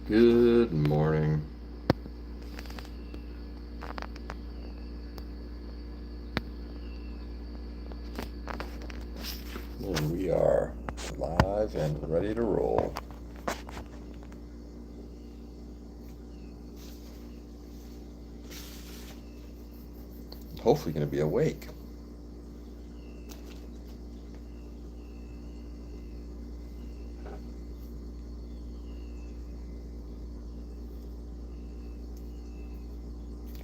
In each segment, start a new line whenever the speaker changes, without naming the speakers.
Good morning. And we are live and ready to roll. Hopefully, going to be awake.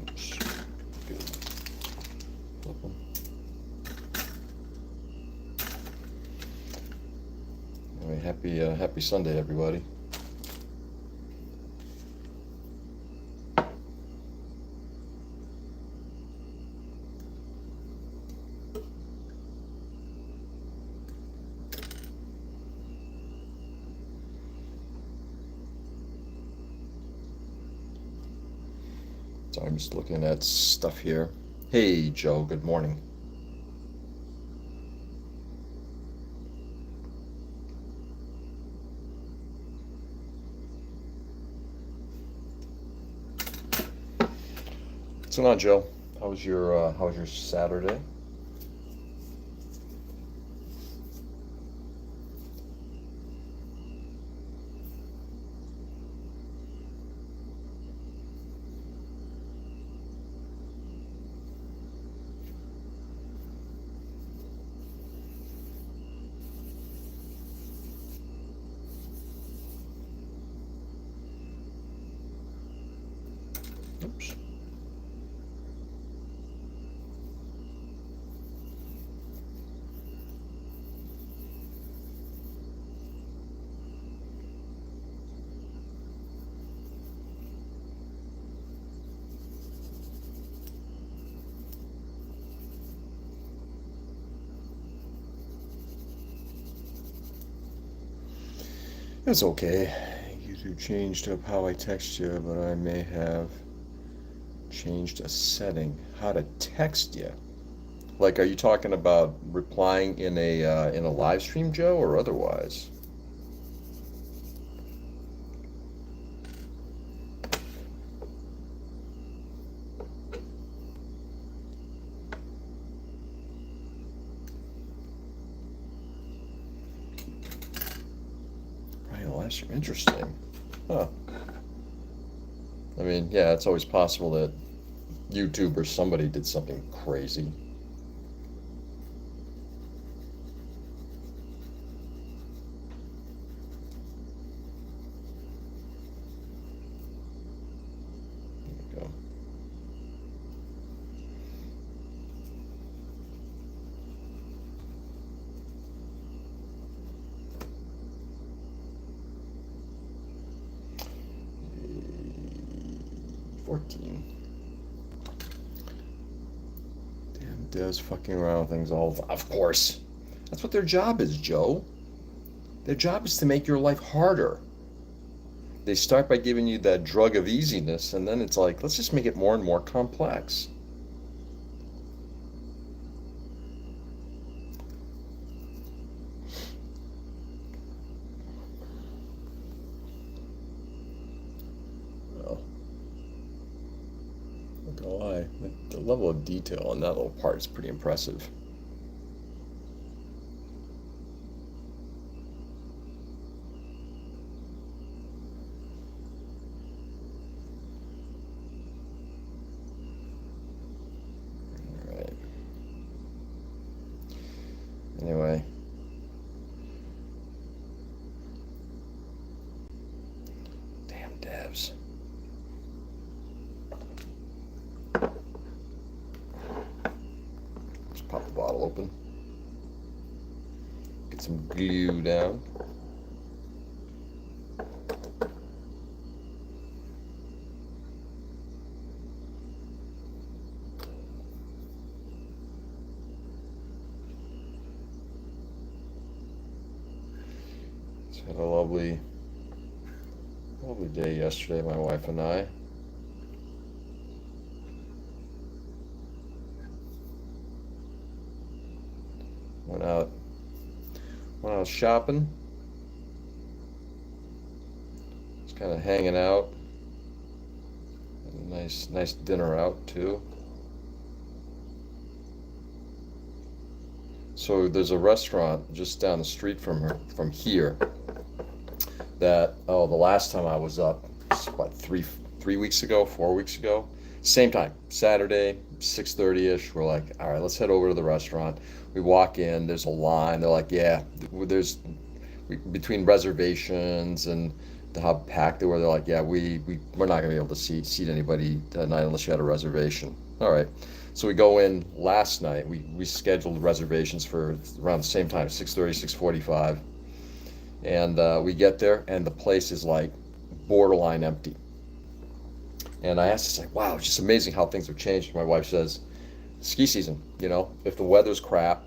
Oops. Good. Flip 'em. Anyway, happy Sunday, everybody. So I'm just looking at stuff here. Hey, Joe. Good morning. What's going on, Joe? How was your Saturday? Oops. It's okay. YouTube changed up how I text you, but I may have changed a setting. How to text you? Like, are you talking about replying in a live stream, Joe, or otherwise? Right, a live stream. Interesting. Huh. I mean, yeah, it's always possible that YouTube or somebody did something crazy. There we go. Eh, 14. Damn devs fucking around with things all the time. Of course. That's what their job is, Joe. Their job is to make your life harder. They start by giving you that drug of easiness, and then it's like, let's just make it more and more complex. Well, not gonna lie, the level of detail on that little part is pretty impressive. All right. Anyway, damn devs. Let's pop the bottle open. Get some glue down. Just had a lovely day yesterday, my wife and I. Went out Went out shopping. It's kind of hanging out. Nice dinner out too. So there's a restaurant just down the street from here that, oh, the last time I was up, what, 3 weeks ago, 4 weeks ago, same time, Saturday, 6:30 ish. We're like, all right, let's head over to the restaurant. We walk in, there's a line. They're like, yeah, there's between reservations and how packed they were. They're like, yeah, we're not gonna be able to seat anybody tonight unless you had a reservation. All right. So we go in last night. We scheduled reservations for around the same time, 6:30, 6:45. And we get there, and the place is like borderline empty. And I asked, like, wow, it's just amazing how things have changed. My wife says, ski season, if the weather's crap,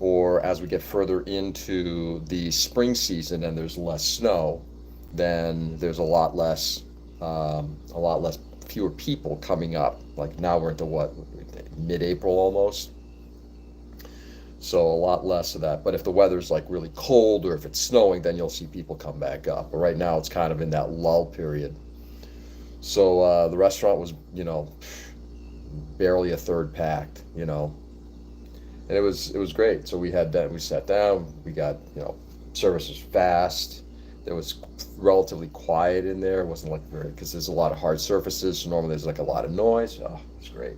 or as we get further into the spring season and there's less snow, then there's fewer people coming up. Like now we're into what, mid-April almost. So a lot less of that. But if the weather's like really cold or if it's snowing, then you'll see people come back up. But right now it's kind of in that lull period. So the restaurant was, barely a third packed, and it was great. So we sat down, we got, service was fast. It was relatively quiet in there. It wasn't like very, because there's a lot of hard surfaces. So normally there's like a lot of noise. Oh, it was great.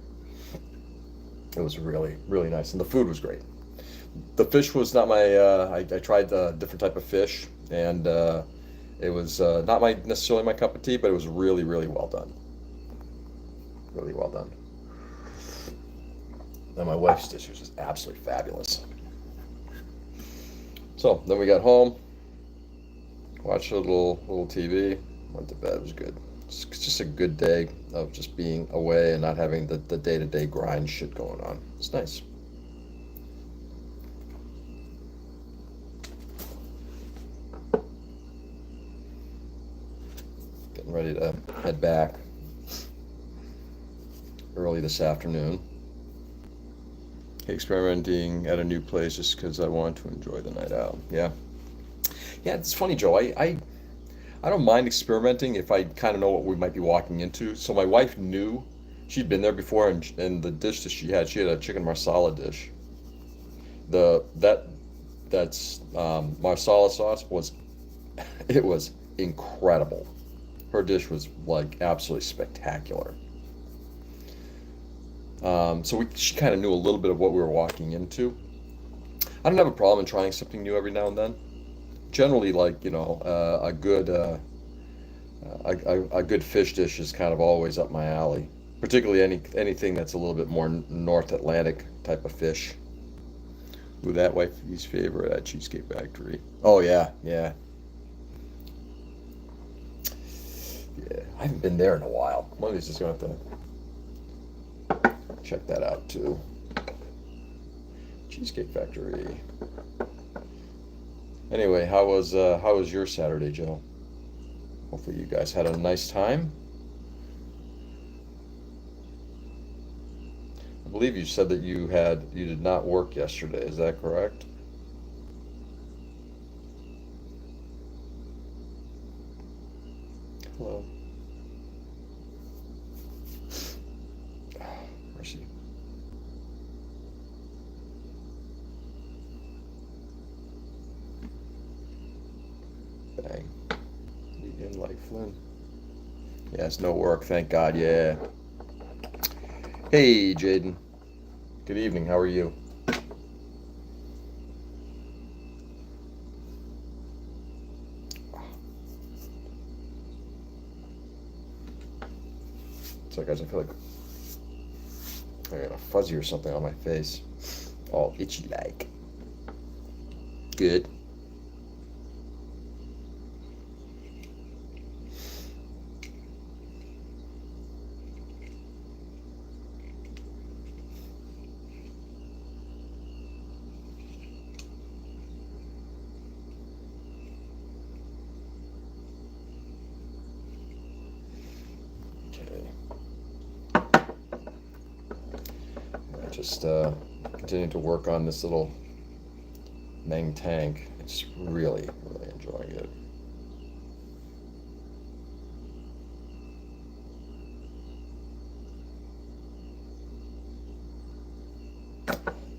It was really, really nice. And the food was great. The fish was not my, I tried a different type of fish, and it was not necessarily my cup of tea, but it was really, really well done. Really well done. And my wife's dish was just absolutely fabulous. So then we got home, watched a little TV, went to bed. It was good. It's just a good day of just being away and not having the day-to-day grind shit going on. It's nice. Getting ready to head back early this afternoon. Experimenting at a new place just because I want to enjoy the night out. Yeah. Yeah, it's funny, Joe. I don't mind experimenting if I kind of know what we might be walking into. So my wife knew, she'd been there before, and the dish that she had a chicken marsala dish. That's marsala sauce was, it was incredible. Her dish was like absolutely spectacular. So she kind of knew a little bit of what we were walking into. I don't have a problem in trying something new every now and then. Generally, like, a good fish dish is kind of always up my alley. Particularly anything that's a little bit more North Atlantic type of fish. Ooh, that wifey's favorite at Cheesecake Factory. Oh yeah, yeah. Yeah, I haven't been there in a while. One of these is going to have to check that out too. Cheesecake Factory. Anyway, how was your Saturday, Joe? Hopefully you guys had a nice time. I believe you said that you did not work yesterday. Is that correct? Hello. Mercy. Bang. In like Flynn. Yeah, it's no work, thank God. Yeah. Hey, Jaden. Good evening. How are you? Sorry, guys. I feel like I got a fuzzy or something on my face. All itchy like. Good. Just continuing to work on this little Meng tank. It's really, really enjoying it.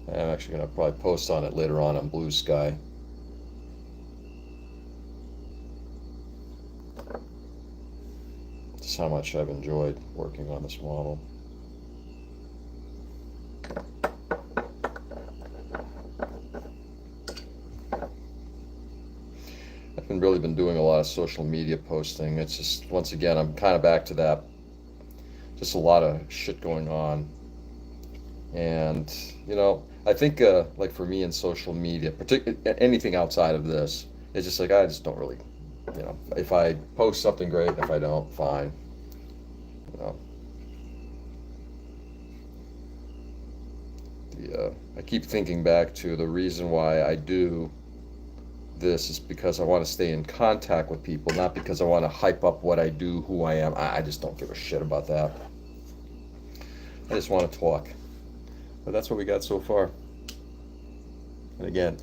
I'm actually going to probably post on it later on Blue Sky. Just how much I've enjoyed working on this model. I've really been doing a lot of social media posting. It's just, once again, I'm kind of back to that. Just a lot of shit going on. And, I think, like for me in social media, particularly anything outside of this, it's just like I just don't really, if I post something great, if I don't, fine. You know, I keep thinking back to the reason why I do this is because I want to stay in contact with people, not because I want to hype up what I do, who I am. I just don't give a shit about that. I just want to talk. But that's what we got so far. And again,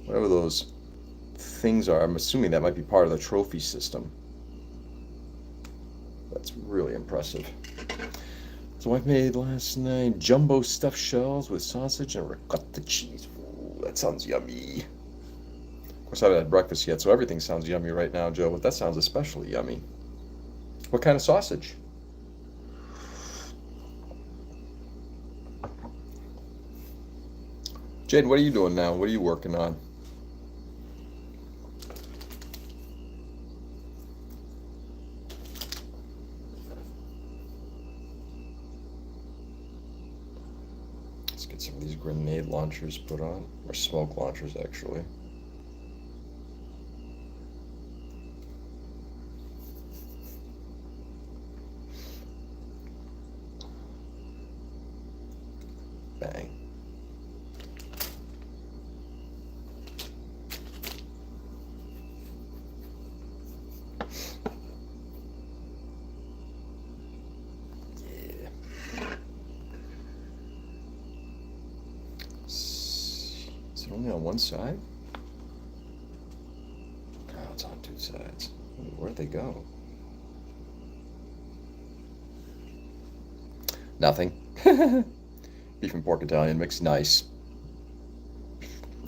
whatever those things are, I'm assuming that might be part of the trophy system. That's really impressive. So I made last night jumbo stuffed shells with sausage and ricotta cheese. Ooh, that sounds yummy. Of course, I haven't had breakfast yet, so everything sounds yummy right now, Joe, but that sounds especially yummy. What kind of sausage? Jade, what are you doing now? What are you working on? Let's get some of these grenade launchers put on, or smoke launchers, actually. Bang. Is it only on one side? Oh, it's on two sides. Where'd they go? Nothing. Beef and pork Italian mix, nice.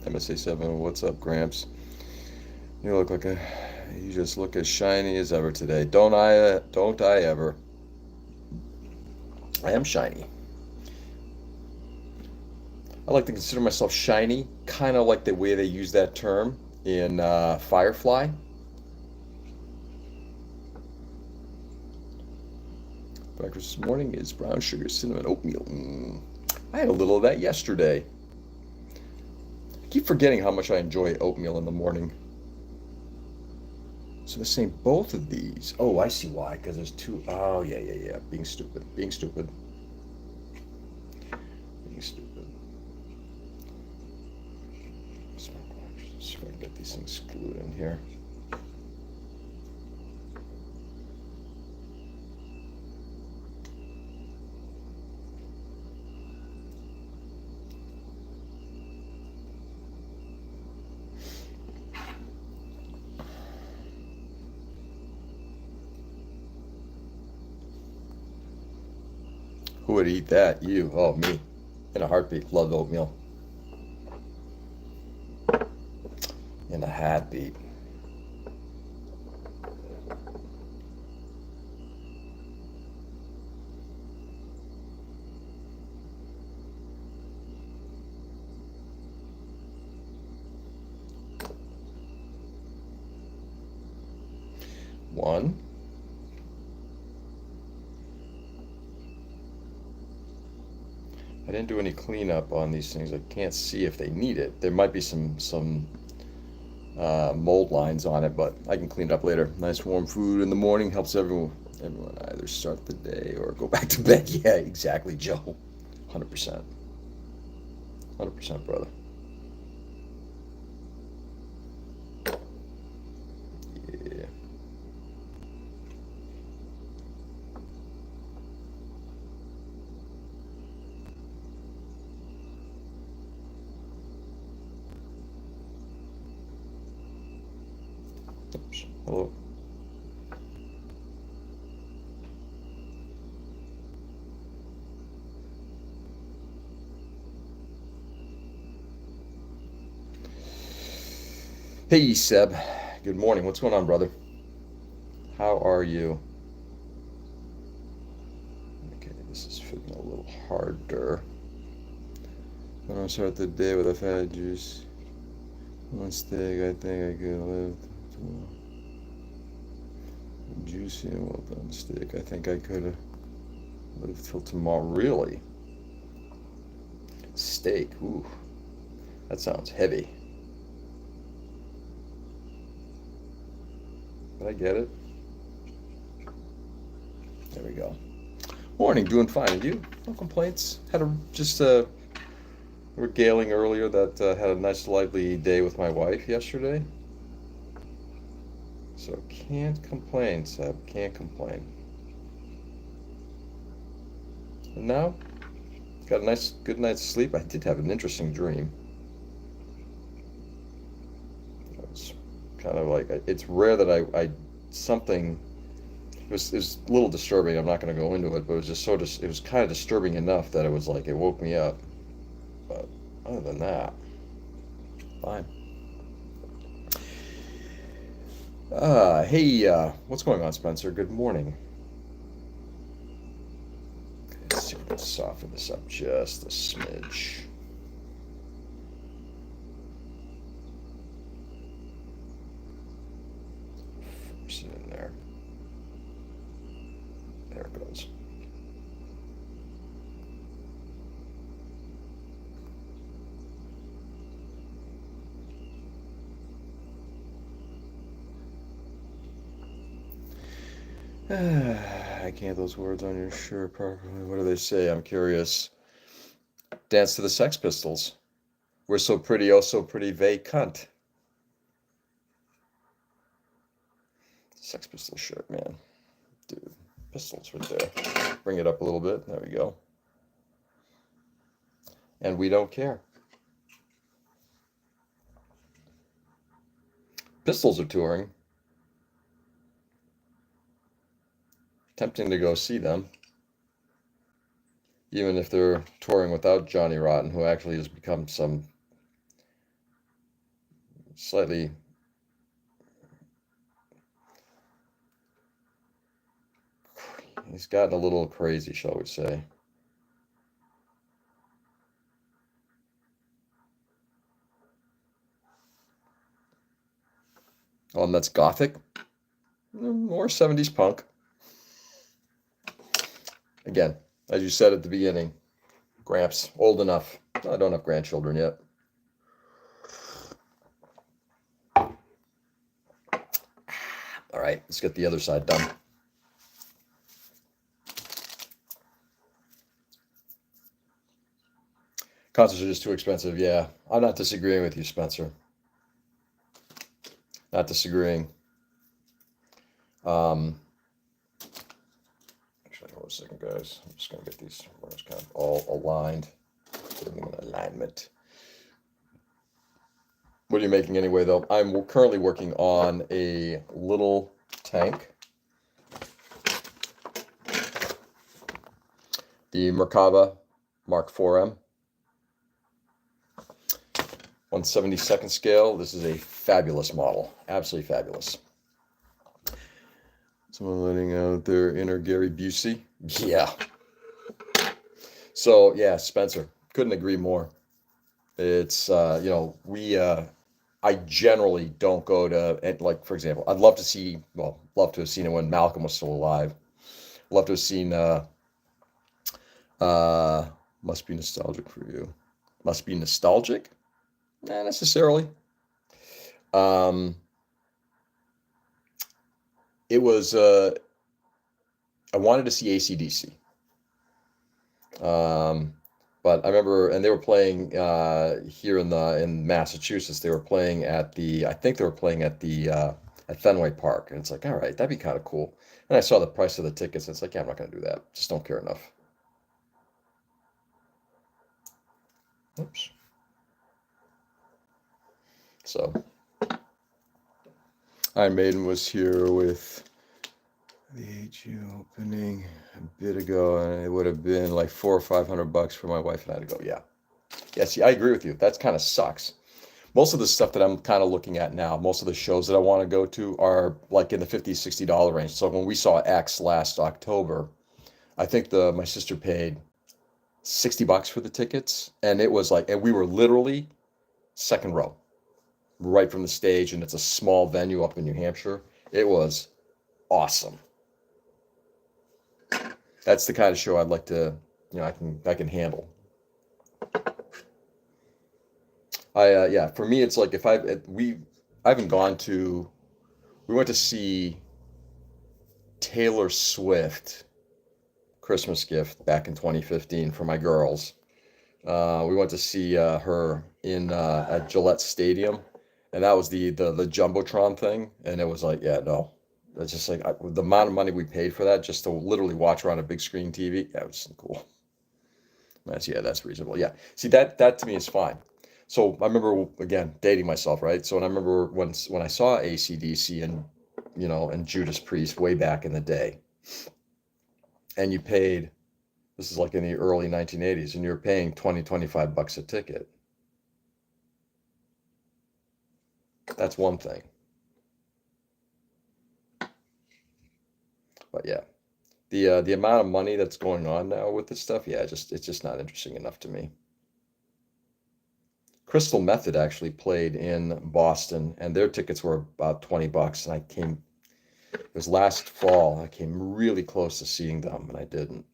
MSA7, what's up, Gramps? You just look as shiny as ever today. Don't I ever? I am shiny. I like to consider myself shiny, kind of like the way they use that term in Firefly. Breakfast this morning is brown sugar cinnamon oatmeal. I had a little of that yesterday. I keep forgetting how much I enjoy oatmeal in the morning. So they're saying both of these. Oh, I see why. Because there's two. Oh, yeah. Being stupid. Being stupid. Just try to get these things glued in here. Who would eat that? You. Oh, me. In a heartbeat. Love oatmeal. In a heartbeat. One. I didn't do any cleanup on these things. I can't see if they need it. There might be some mold lines on it, but I can clean it up later. Nice warm food in the morning helps everyone either start the day or go back to bed. Yeah, exactly, Joe. 100%. 100%, brother. Yeah. Oops. Hello. Hey, Seb. Good morning. What's going on, brother? How are you? Okay, this is fitting a little harder. I don't start the day with a fat juice. One steak, I think I could live. Juicy and well done steak. I think I could have lived till tomorrow. Really? Steak. Ooh, that sounds heavy. But I get it. There we go. Morning, doing fine. And you? No complaints. Had a just regaling earlier that had a nice lively day with my wife yesterday. So can't complain, Seb. Can't complain. And now, got a nice, good night's sleep. I did have an interesting dream. It was kind of like it's rare that I something. It was a little disturbing. I'm not going to go into it, but it was just it was kind of disturbing enough that it was like it woke me up. But other than that, fine. Hey, what's going on, Spencer? Good morning. Let's see if we can soften this up just a smidge. Force it in there. There it goes. I can't those words on your shirt properly. What do they say? I'm curious. Dance to the Sex Pistols. We're so pretty, oh so pretty, they cunt. Sex Pistol shirt, man. Dude, pistols right there. Bring it up a little bit. There we go. And we don't care. Pistols are touring. Tempting to go see them. Even if they're touring without Johnny Rotten, who actually has become some slightly he's gotten a little crazy, shall we say. Oh, and that's gothic. More 70s punk. Again, as you said at the beginning, Gramps, old enough. I don't have grandchildren yet. All right, let's get the other side done. Concerts are just too expensive. Yeah, I'm not disagreeing with you, Spencer. Not disagreeing. Actually, hold a second, guys. I'm just going to get these runners kind of all aligned. Put them in alignment. What are you making anyway, though? I'm currently working on a little tank. The Merkava Mark 4M. 1/72nd scale. This is a fabulous model. Absolutely fabulous. Someone letting out their inner Gary Busey. Yeah. So, yeah, Spencer. Couldn't agree more. It's, I generally don't go to, like, for example, I'd love to see, well, love to have seen it when Malcolm was still alive. Love to have seen, must be nostalgic for you. Must be nostalgic? Not necessarily. Um, it was, I wanted to see AC/DC. But I remember, and they were playing here in Massachusetts. They were playing at I think they were playing at at Fenway Park, and it's like, all right, that'd be kind of cool. And I saw the price of the tickets, and it's like, yeah, I'm not going to do that. Just don't care enough. Oops. So, Iron Maiden was here with the HU opening a bit ago, and it would have been like $400 or $500 for my wife and I to go. Yeah, yeah. See, I agree with you. That's kind of sucks. Most of the stuff that I'm kind of looking at now, most of the shows that I want to go to are like in the $50, $60 range. So when we saw X last October, I think the my sister paid $60 for the tickets, and it was like, and we were literally second row, right from the stage, and it's a small venue up in New Hampshire. It was awesome. That's the kind of show I'd like to, I can handle. Yeah, for me, it's like if I haven't gone to, we went to see Taylor Swift Christmas gift back in 2015 for my girls. We went to see her in at Gillette Stadium, and that was the Jumbotron thing, and it was like, yeah, no, it's just like the amount of money we paid for that just to literally watch her on a big screen TV. Yeah, it was cool. That's reasonable. Yeah, see that to me is fine. So I remember again dating myself, right? So and I remember when I saw AC/DC and and Judas Priest way back in the day, and you paid. This is like in the early 1980s, and you're paying 20, $25 a ticket. That's one thing. But yeah, the amount of money that's going on now with this stuff, yeah, it's just not interesting enough to me. Crystal Method actually played in Boston, and their tickets were about $20. And it was last fall. I came really close to seeing them, and I didn't.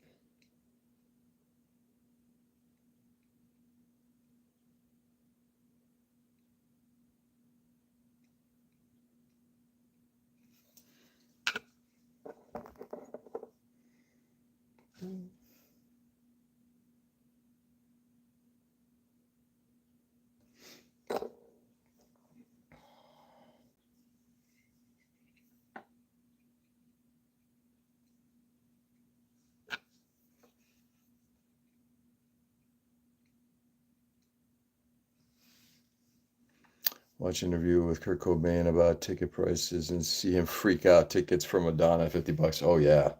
Watch interview with Kurt Cobain about ticket prices and see him freak out. Tickets for Madonna, $50. Oh yeah,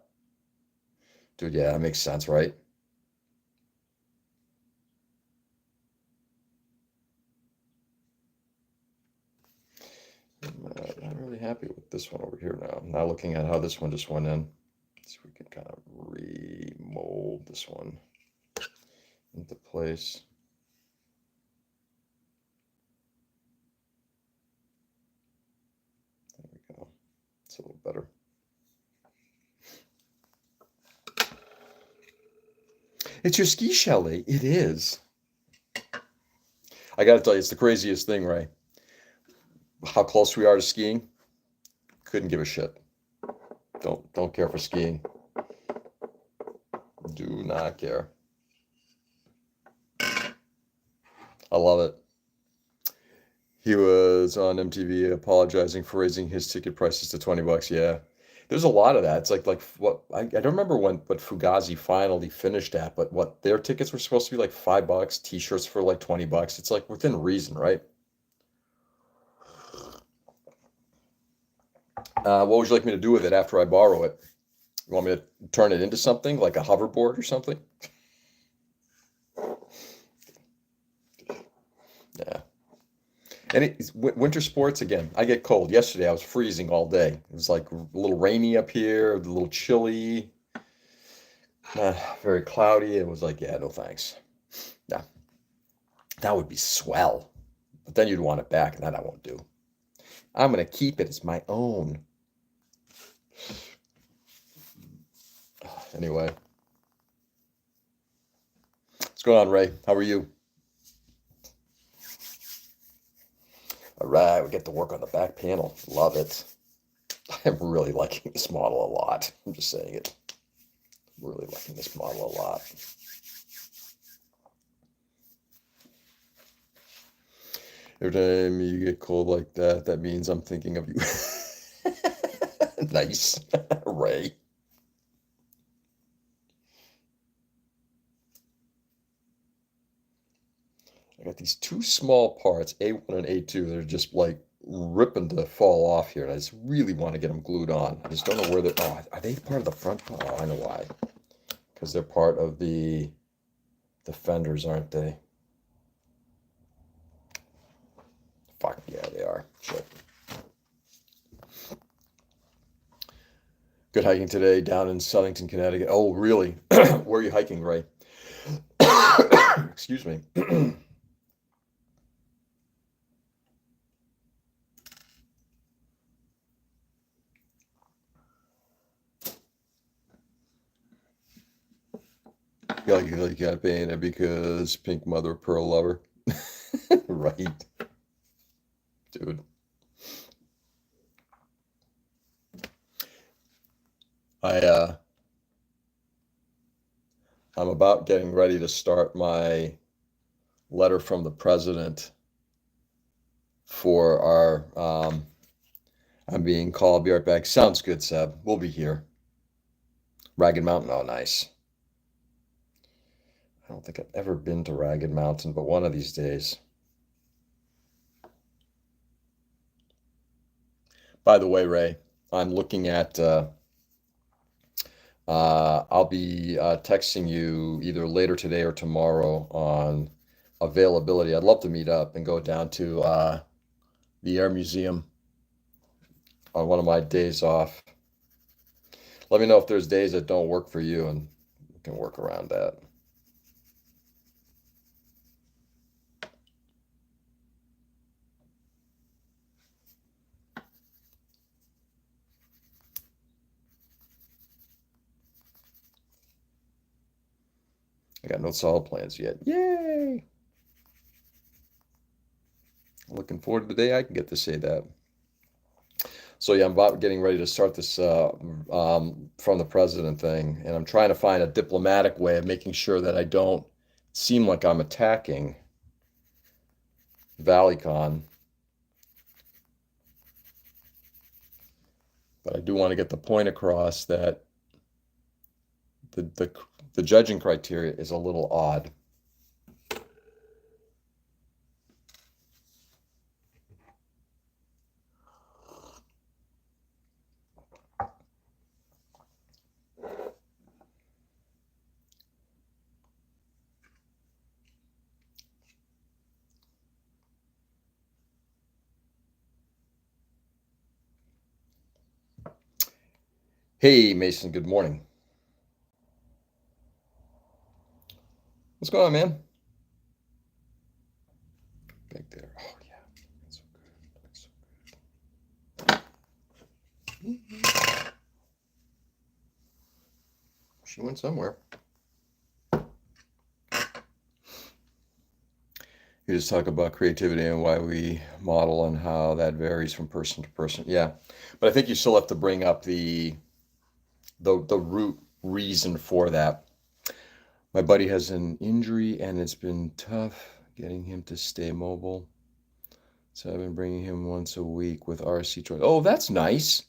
dude, yeah, that makes sense, right? Not really happy with this one over here now. Now looking at how this one just went in. See if we can kind of remold this one into place. There we go. It's a little better. It's your ski chalet. It is. I got to tell you, it's the craziest thing, Ray. How close we are to skiing. Couldn't give a shit. Don't care for skiing. Do not care. I love it. He was on MTV apologizing for raising his ticket prices to $20. Yeah. There's a lot of that. It's like what I don't remember what Fugazi finally finished at, but what their tickets were supposed to be like $5, t-shirts for like $20. It's like within reason, right? What would you like me to do with it after I borrow it? You want me to turn it into something like a hoverboard or something? Yeah. And winter sports again. I get cold. Yesterday I was freezing all day. It was like a little rainy up here, a little chilly, very cloudy. It was like, yeah, no thanks. Yeah, that would be swell. But then you'd want it back, and that I won't do. I'm gonna keep it as my own. Anyway, what's going on, Ray? How are you? All right, we get to work on the back panel. Love it. I'm really liking this model a lot. I'm just saying it. I'm really liking this model a lot. Every time you get cold like that, that means I'm thinking of you. Nice, Ray. I got these two small parts, A1 and A2, that are just like ripping to fall off here, and I just really want to get them glued on. I just don't know where they're. Oh, are they part of the front? Oh, I know why. Because they're part of the fenders, aren't they? Fuck yeah, they are. Shit. Good hiking today down in Southington, Connecticut. Oh, really? Where are you hiking, Ray? Excuse me. You like got painted because pink mother of pearl lover. Right, dude. I I'm about getting ready to start my letter from the president for our I'm being called. I'll be right back. Sounds good, Seb. We'll be here. Ragged Mountain. Oh, nice. I don't think I've ever been to Ragged Mountain, but one of these days. By the way, Ray, I'm looking at I'll be texting you either later today or tomorrow on availability. I'd love to meet up and go down to the Air Museum on one of my days off. Let me know if there's days that don't work for you and we can work around that. I got no solid plans yet. Yay! Looking forward to the day I can get to say that. So yeah, I'm about getting ready to start this from the president thing, and I'm trying to find a diplomatic way of making sure that I don't seem like I'm attacking ValleyCon, but I do want to get the point across that the judging criteria is a little odd. Hey, Mason, good morning. What's going on, man? Back there. Oh, yeah. That's so good. That's so good. She went somewhere. You just talk about creativity and why we model and how that varies from person to person. Yeah, but I think you still have to bring up the root reason for that. My buddy has an injury and it's been tough getting him to stay mobile. So I've been bringing him once a week with RC choice. Oh, that's nice.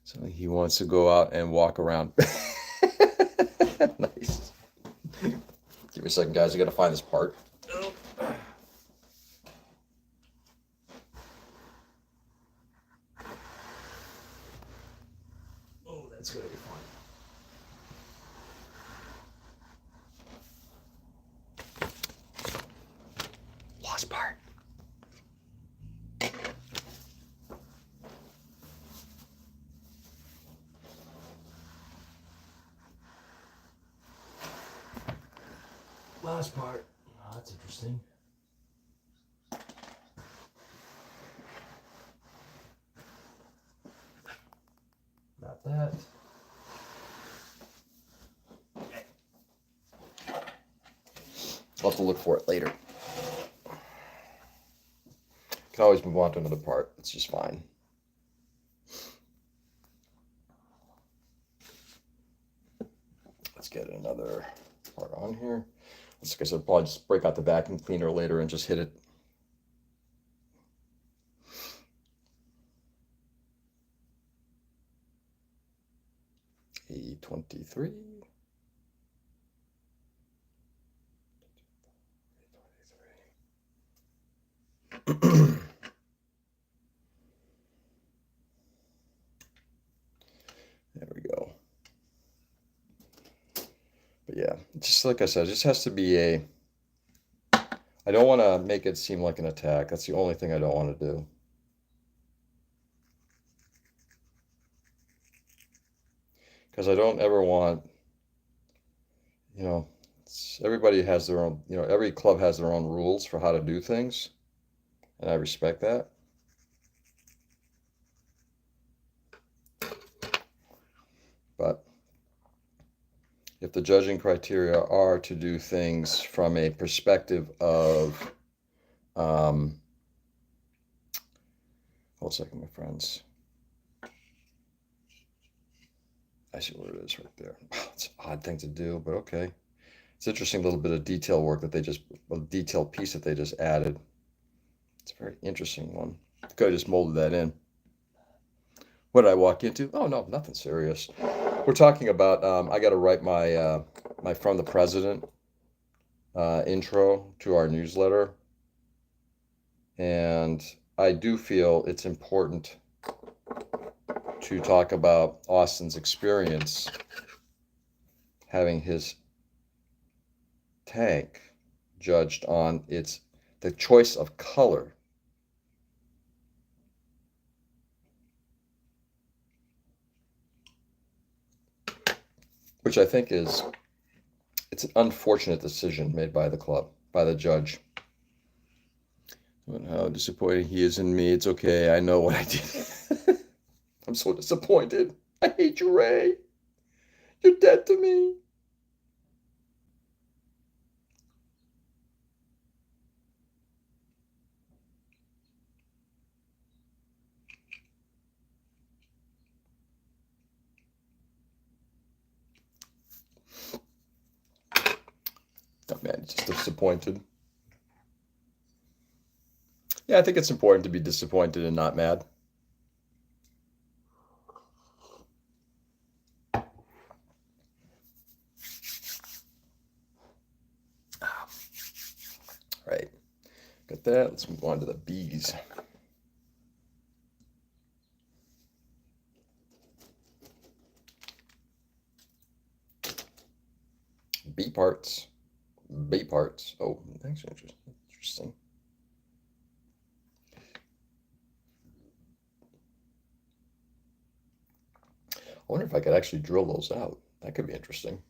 So he wants to go out and walk around. Nice. Give me a second, guys. I gotta find this part. Oh, that's gonna be fun. Lost part. Last part. Oh, that's interesting. Not that. I'll have to look for it later. Can always move on to another part. It's just fine. Let's get another part on here. Like I said, probably just break out the vacuum cleaner later and just hit it. E23. There we go. But yeah, just like I said, it just has to be a I don't want to make it seem like an attack. That's the only thing I don't want to do. Because I don't ever want, you know, everybody has their own, every club has their own rules for how to do things, and I respect that. But if the judging criteria are to do things from a perspective of, hold a second, my friends. I see what it is right there. It's an odd thing to do, but okay. It's an interesting little bit of detail work that a detailed piece that they just added. It's a very interesting one. Could have just molded that in. What did I walk into? Oh no, nothing serious. We're talking about. I got to write my From the President intro to our newsletter, and I do feel it's important to talk about Austin's experience having his tank judged on the choice of color. Which I think it's an unfortunate decision made by the club, by the judge. And how disappointed he is in me. It's okay. I know what I did. I'm so disappointed. I hate you, Ray. You're dead to me. Not mad, just disappointed. Yeah, I think it's important to be disappointed and not mad. Right. Got that. Let's move on to the B's. B parts. B parts. Oh, that's interesting. I wonder if I could actually drill those out. That could be interesting.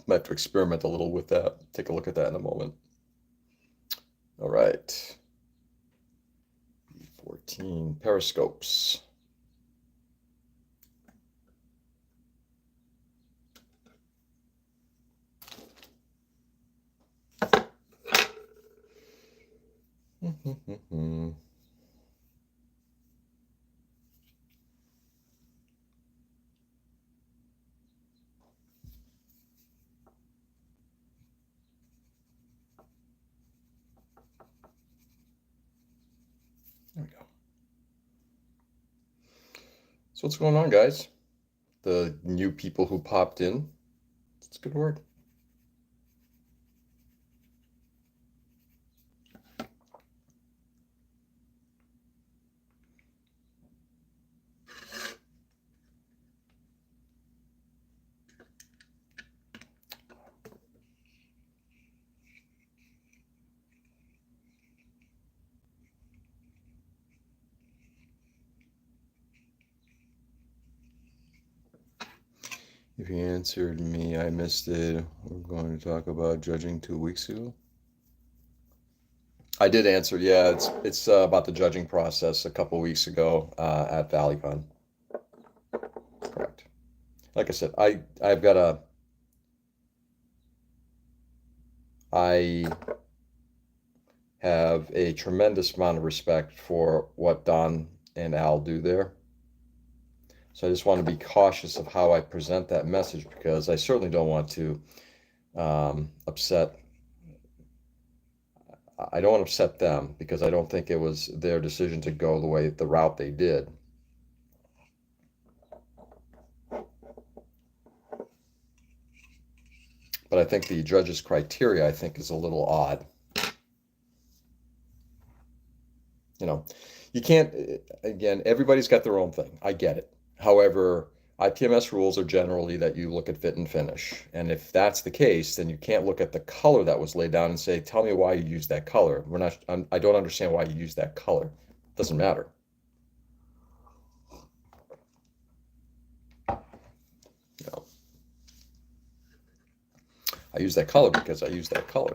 Might have to experiment a little with that. Take a look at that in a moment. All right. B14 periscopes. There we go. So what's going on, guys? The new people who popped in. It's a good word. If you answered me, I missed it. We're going to talk about judging 2 weeks ago. I did answer. Yeah, it's about the judging process a couple weeks ago at ValleyCon. Correct. Like I said, I have a tremendous amount of respect for what Don and Al do there. So I just want to be cautious of how I present that message because I certainly don't want to upset. I don't want to upset them because I don't think it was their decision to go the route they did. But I think the judge's criteria, I think, is a little odd. You can't, again, everybody's got their own thing. I get it. However, IPMS rules are generally that you look at fit and finish. And if that's the case, then you can't look at the color that was laid down and say, tell me why you used that color. I don't understand why you used that color. It doesn't matter. You know, I use that color because I use that color.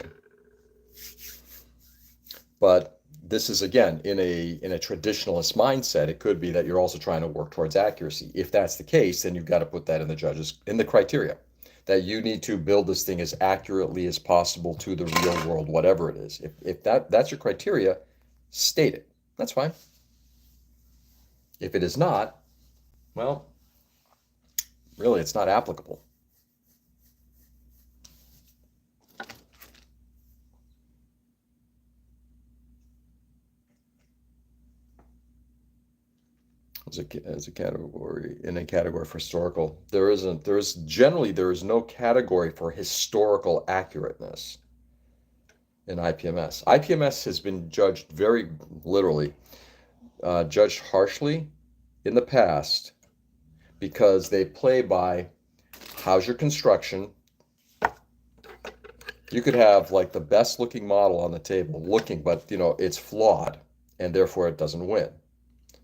But this is again in a traditionalist mindset. It could be that you're also trying to work towards accuracy. If that's the case, then you've got to put that in the judges in the criteria that you need to build this thing as accurately as possible to the real world, whatever it is. If that's your criteria, state it. That's fine. If it is not, well, really, it's not applicable. As a category in a category for historical. There is no category for historical accurateness in IPMS. IPMS has been judged very literally, judged harshly in the past because they play by how's your construction. You could have like the best looking model on the table looking, but it's flawed and therefore it doesn't win.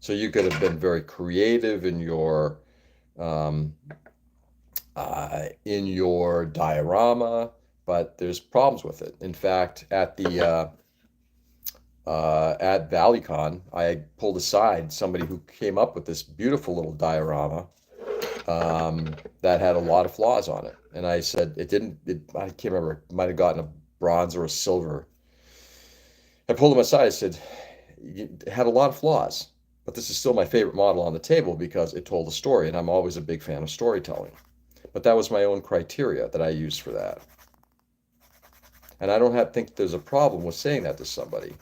So you could have been very creative um, in your diorama, but there's problems with it. In fact, at ValleyCon, I pulled aside somebody who came up with this beautiful little diorama that had a lot of flaws on it, and I said it didn't. I can't remember. It might have gotten a bronze or a silver. I pulled him aside. I said it had a lot of flaws, but this is still my favorite model on the table because it told a story, and I'm always a big fan of storytelling. But that was my own criteria that I used for that. And I don't think there's a problem with saying that to somebody.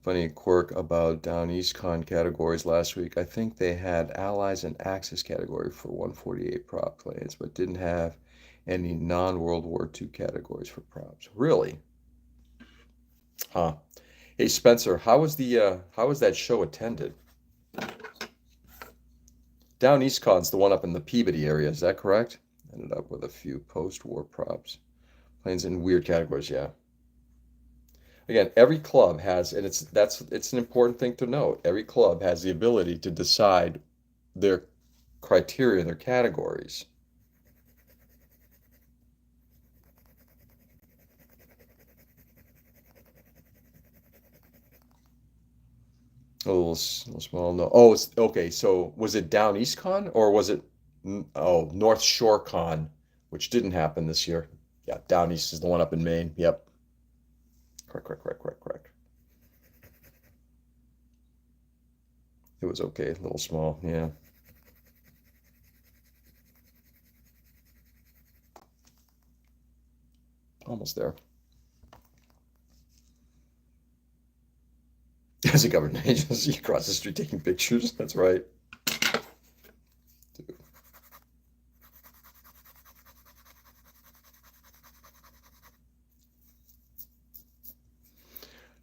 Funny quirk about Down East Con categories last week. I think they had Allies and Axis category for 148 prop planes, but didn't have any non-World War II categories for props. Really? Huh. Hey Spencer, how was that show attended? Down East Con's the one up in the Peabody area, is that correct? Ended up with a few post-war props. Planes in weird categories, yeah. Again, every club has, and it's an important thing to note. Every club has the ability to decide their criteria, their categories. A little small. No. Oh, it's okay. So was it Down East Con or was it North Shore Con, which didn't happen this year? Yeah, Down East is the one up in Maine. Yep. Correct, correct, correct, correct, correct. It was okay, a little small. Yeah, almost there. As a government agency across the street taking pictures. That's right.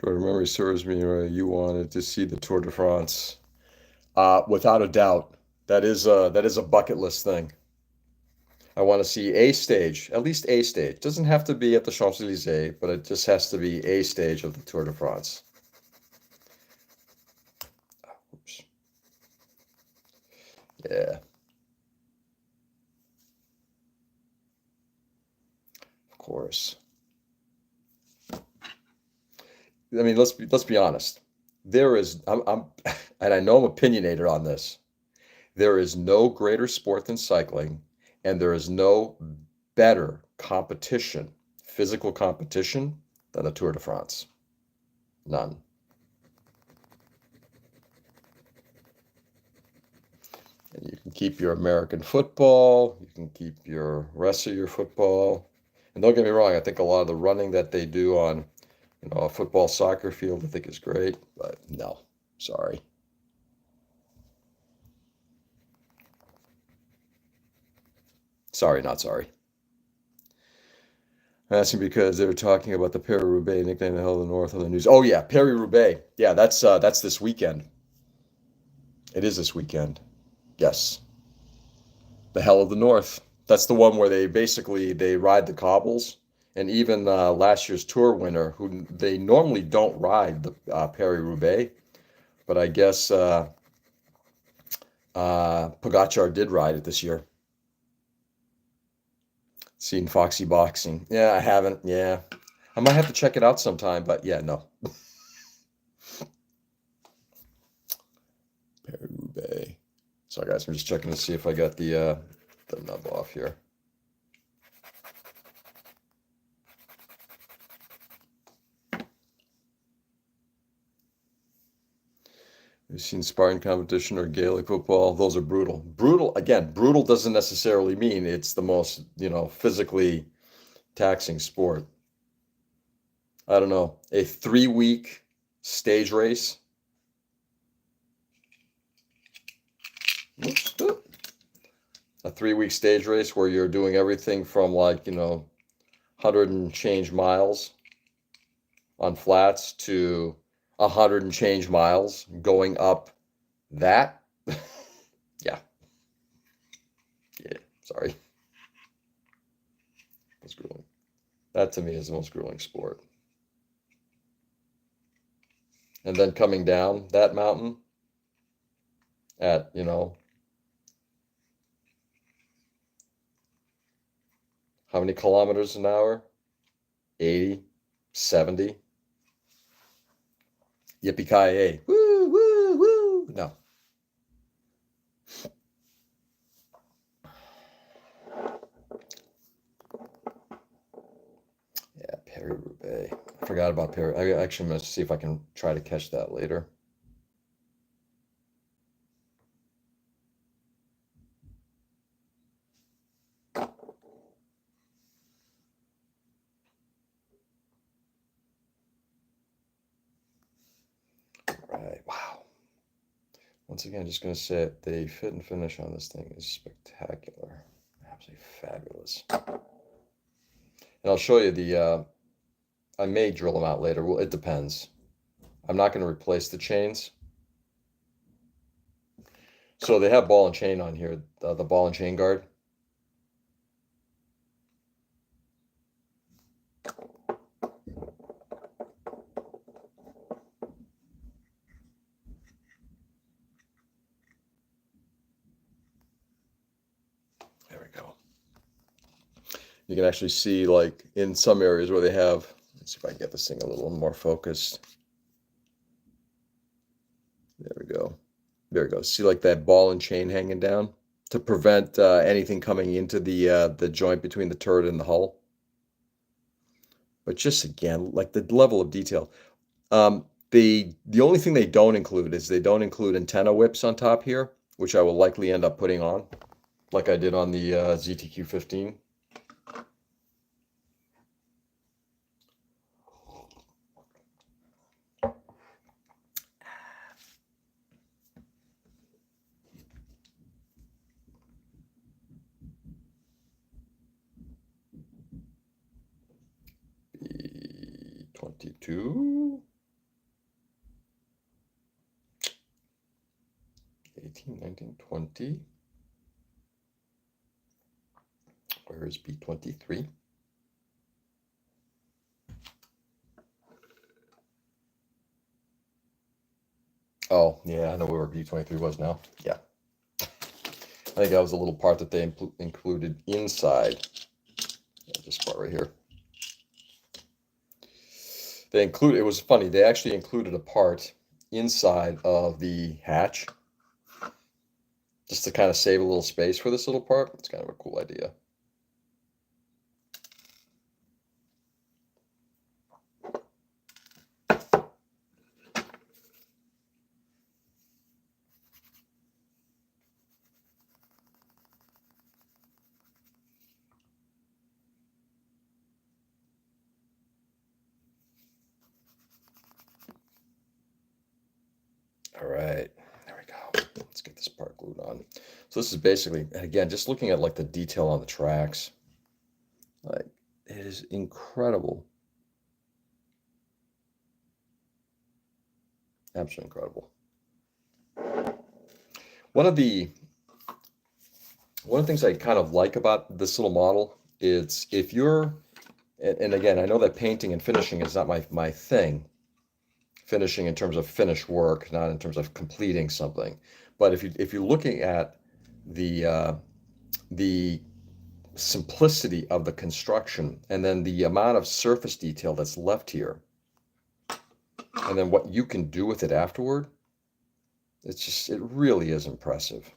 Do I remember serves me right? You wanted to see the Tour de France. Without a doubt, that is a bucket list thing. I want to see a stage, at least a stage. Doesn't have to be at the Champs-Élysées, but it just has to be a stage of the Tour de France. Oops. Yeah, of course. I mean, let's be honest. I'm and I know I'm opinionated on this. There is no greater sport than cycling, and there is no better competition, physical competition, than the Tour de France. None. And you can keep your American football, you can keep your rest of your football. And don't get me wrong, I think a lot of the running that they do on, a football soccer field, I think is great, but no, sorry. Sorry, not sorry. I'm asking because they were talking about the Paris-Roubaix nickname the Hell of the North on the news. Oh yeah, Paris-Roubaix. Yeah, that's this weekend. It is this weekend. Yes. The Hell of the North. That's the one where they ride the cobbles. And even last year's tour winner, who they normally don't ride the Paris-Roubaix, but I guess Pogacar did ride it this year. Seen Foxy Boxing. Yeah, I haven't. Yeah. I might have to check it out sometime, but yeah, no. Paris-Roubaix. Sorry guys, I'm just checking to see if I got the nub off here. You've seen sparring competition or Gaelic football. Those are brutal. Brutal, again, brutal doesn't necessarily mean it's the most, physically taxing sport. I don't know. A 3-week stage race. A 3-week stage race where you're doing everything from 100 and change miles on flats to 100 and change miles going up that. Yeah. Yeah. Sorry. That's grueling. That to me is the most grueling sport. And then coming down that mountain at, how many kilometers an hour? 80, 70. Yippee-ki-yay. Woo, woo, woo. No. Yeah, Paris-Roubaix. I forgot about Paris. I actually must see if I can try to catch that later. Right. Wow. Once again, just going to say it, the fit and finish on this thing is spectacular. Absolutely fabulous. And I'll show you I may drill them out later. Well, it depends. I'm not going to replace the chains. So they have ball and chain on here, the ball and chain guard. There we go. You can actually see like in some areas where they have, let's see if I can get this thing a little more focused. There we go. There we go. See like that ball and chain hanging down to prevent anything coming into the joint between the turret and the hull. But just again, like the level of detail. The only thing they don't include is they don't include antenna whips on top here, which I will likely end up putting on, like I did on the ZTQ-15. B22, 18, 19, 20. Where is B23? Oh, yeah, I know where B23 was now. Yeah. I think that was a little part that they included inside. Yeah, this part right here. It was funny, they actually included a part inside of the hatch just to kind of save a little space for this little part. It's kind of a cool idea. All right, there we go. Let's get this part glued on. So this is basically, again, just looking at like the detail on the tracks. Like, it is incredible. Absolutely incredible. One of the one of the things I kind of like about this little model is if you're, and again, I know that painting and finishing is not my thing. Finishing in terms of finished work, not in terms of completing something. But if you're looking at the simplicity of the construction and then the amount of surface detail that's left here, and then what you can do with it afterward, it really is impressive.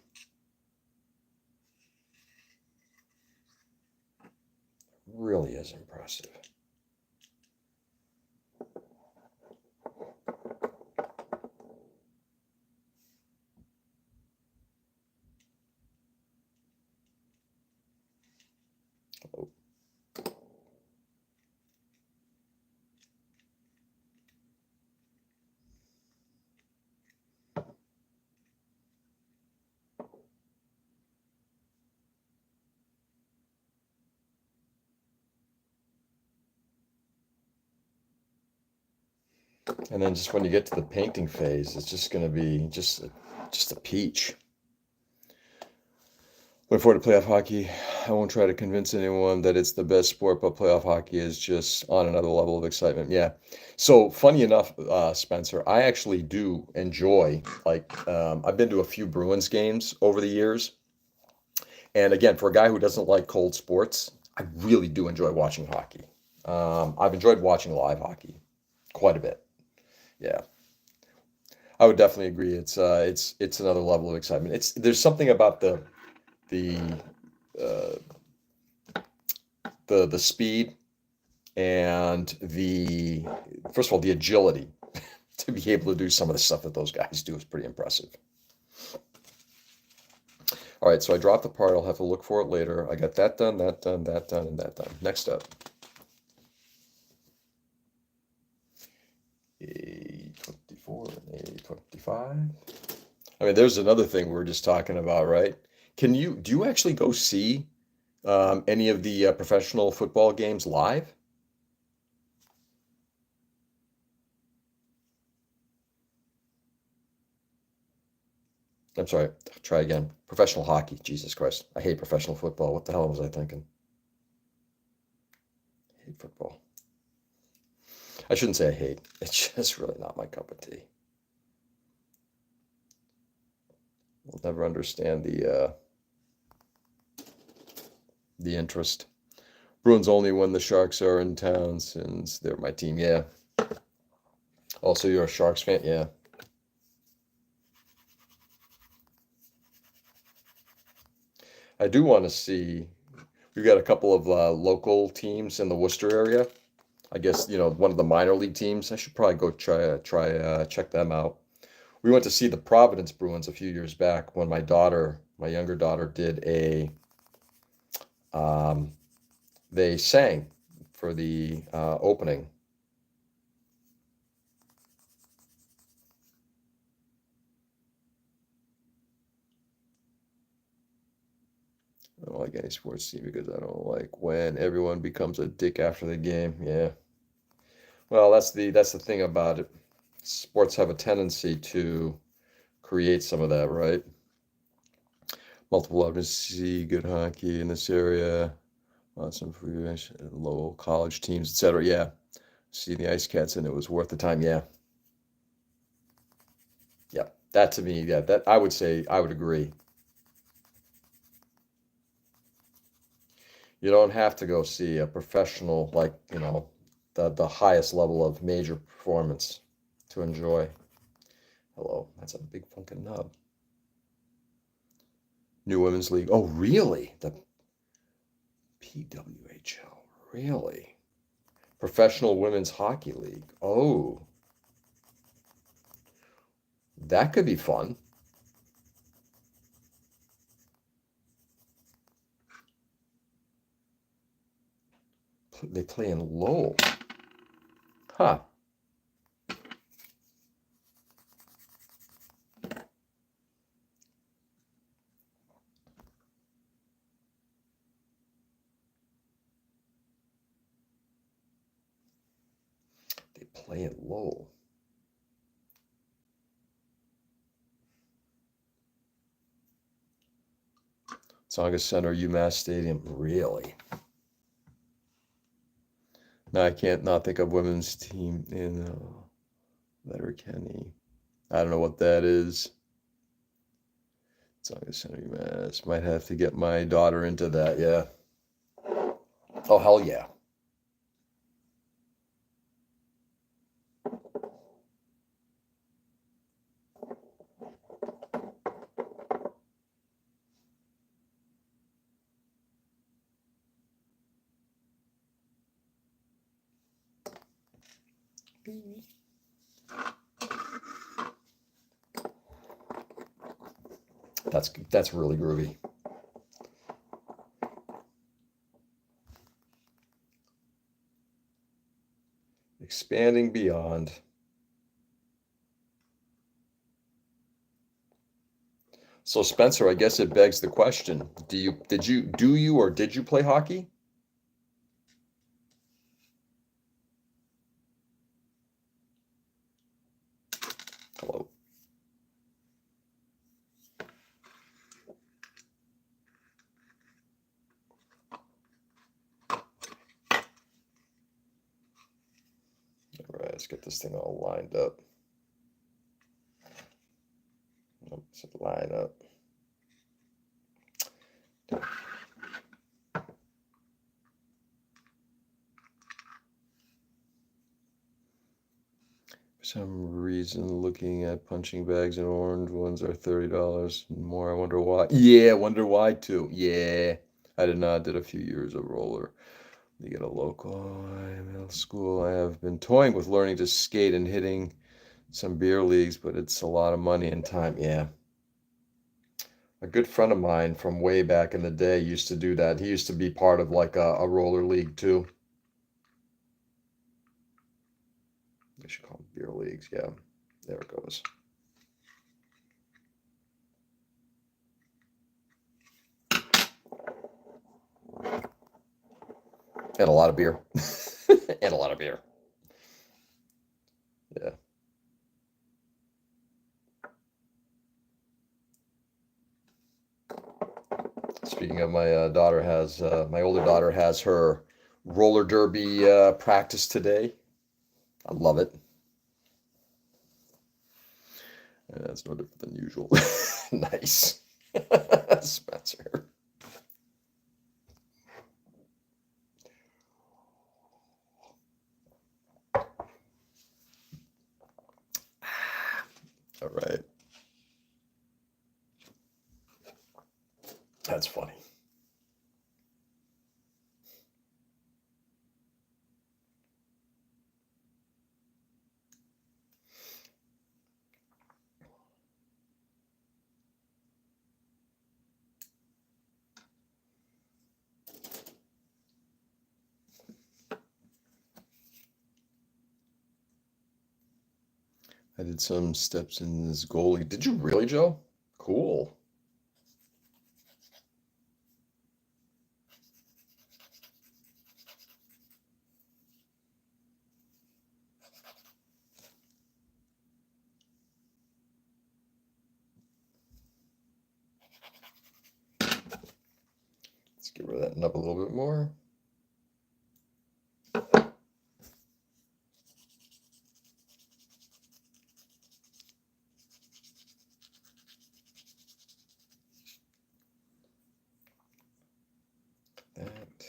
Really is impressive. And then just when you get to the painting phase, it's just going to be just a peach. Looking forward to playoff hockey. I won't try to convince anyone that it's the best sport, but playoff hockey is just on another level of excitement. Yeah. So funny enough, Spencer, I actually do enjoy, I've been to a few Bruins games over the years. And again, for a guy who doesn't like cold sports, I really do enjoy watching hockey. I've enjoyed watching live hockey quite a bit. Yeah. I would definitely agree. It's another level of excitement. There's something about the uh, the speed and the first of all the agility to be able to do some of the stuff that those guys do is pretty impressive. All right, so I dropped the part. I'll have to look for it later. I got that done, that done, that done, and that done. Next up, A24 and A25. I mean, there's another thing we were just talking about, right? Do you actually go see any of the professional football games live? I'm sorry, try again. Professional hockey. Jesus Christ. I hate professional football. What the hell was I thinking? I hate football. I shouldn't say I hate. It's just really not my cup of tea. I'll never understand the interest. Bruins only when the Sharks are in town since they're my team. Yeah. Also, you're a Sharks fan? Yeah. I do want to see. We've got a couple of local teams in the Worcester area. I guess, one of the minor league teams. I should probably go try check them out. We went to see the Providence Bruins a few years back when my younger daughter, did um, they sang for the opening. I don't like any sports team because I don't like when everyone becomes a dick after the game. Yeah. Well, that's the thing about it. Sports have a tendency to create some of that, right? Multiple opportunities to see good hockey in this area. Awesome for local college teams, etc. Yeah. See the Ice Cats and it was worth the time. Yeah. Yeah. That to me, yeah, that I would say I would agree. You don't have to go see a professional like, the highest level of major performance to enjoy. Hello, that's a big funkin' nub. New Women's League. Oh, really? The PWHL. Really? Professional Women's Hockey League. Oh, that could be fun. They play in Lowell. Huh. They play in Lowell. Tsonga Center, UMass Stadium. Really? No, I can't not think of women's team in Letterkenny. I don't know what that is. Tsonga Center, UMass. Might have to get my daughter into that. Yeah. Oh, hell yeah. That's really groovy. Expanding beyond. So Spencer, I guess it begs the question: do you or did you play hockey? Hello. All right, let's get this thing all lined up. Let's line up. For some reason, looking at punching bags and orange ones are $30 more. I wonder why. Yeah, I wonder why too. Yeah, I did not. Did a few years of roller. You get a local middle school. I have been toying with learning to skate and hitting some beer leagues, but it's a lot of money and time. Yeah. A good friend of mine from way back in the day used to do that. He used to be part of like a roller league too. They should call them beer leagues. Yeah, there it goes. And a lot of beer. And a lot of beer. Yeah. Speaking of, my older daughter has her roller derby practice today. I love it. And that's no different than usual. Nice. Spencer. All right. That's funny. I did some steps in this goalie. Did you really, Joe? Cool. Let's get rid of that up a little bit more. That.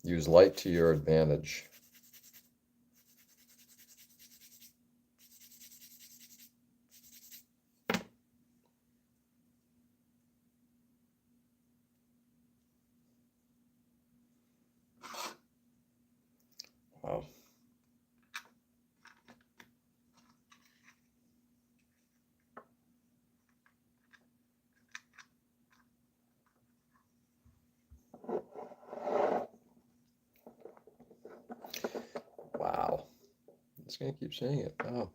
Use light to your advantage. Wow. Wow. I'm just gonna keep saying it. Oh.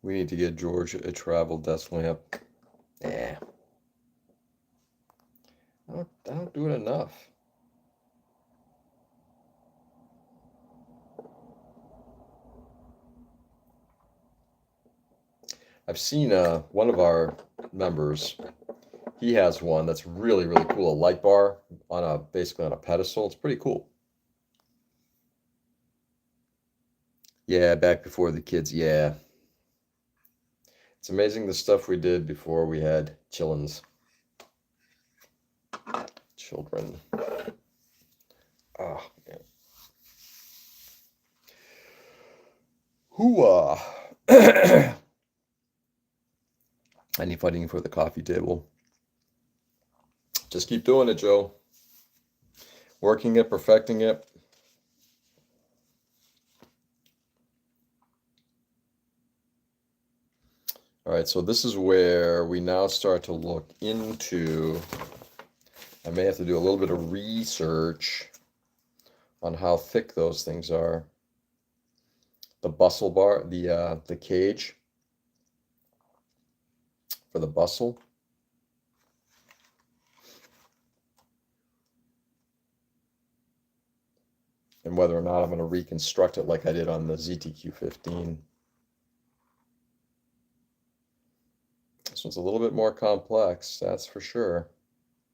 We need to get George a travel desk lamp. Yeah. I don't do it enough. I've seen one of our members. He has one that's really, really cool. A light bar on a basically on a pedestal. It's pretty cool. Yeah, back before the kids. Yeah. It's amazing the stuff we did before we had children. Oh, man. Hooah. Any fighting for the coffee table. Just keep doing it, Joe. Working it, perfecting it. All right, so this is where we now start to look into, I may have to do a little bit of research on how thick those things are. The bustle bar, the cage for the bustle. And whether or not I'm going to reconstruct it like I did on the ZTQ15. This one's a little bit more complex, that's for sure,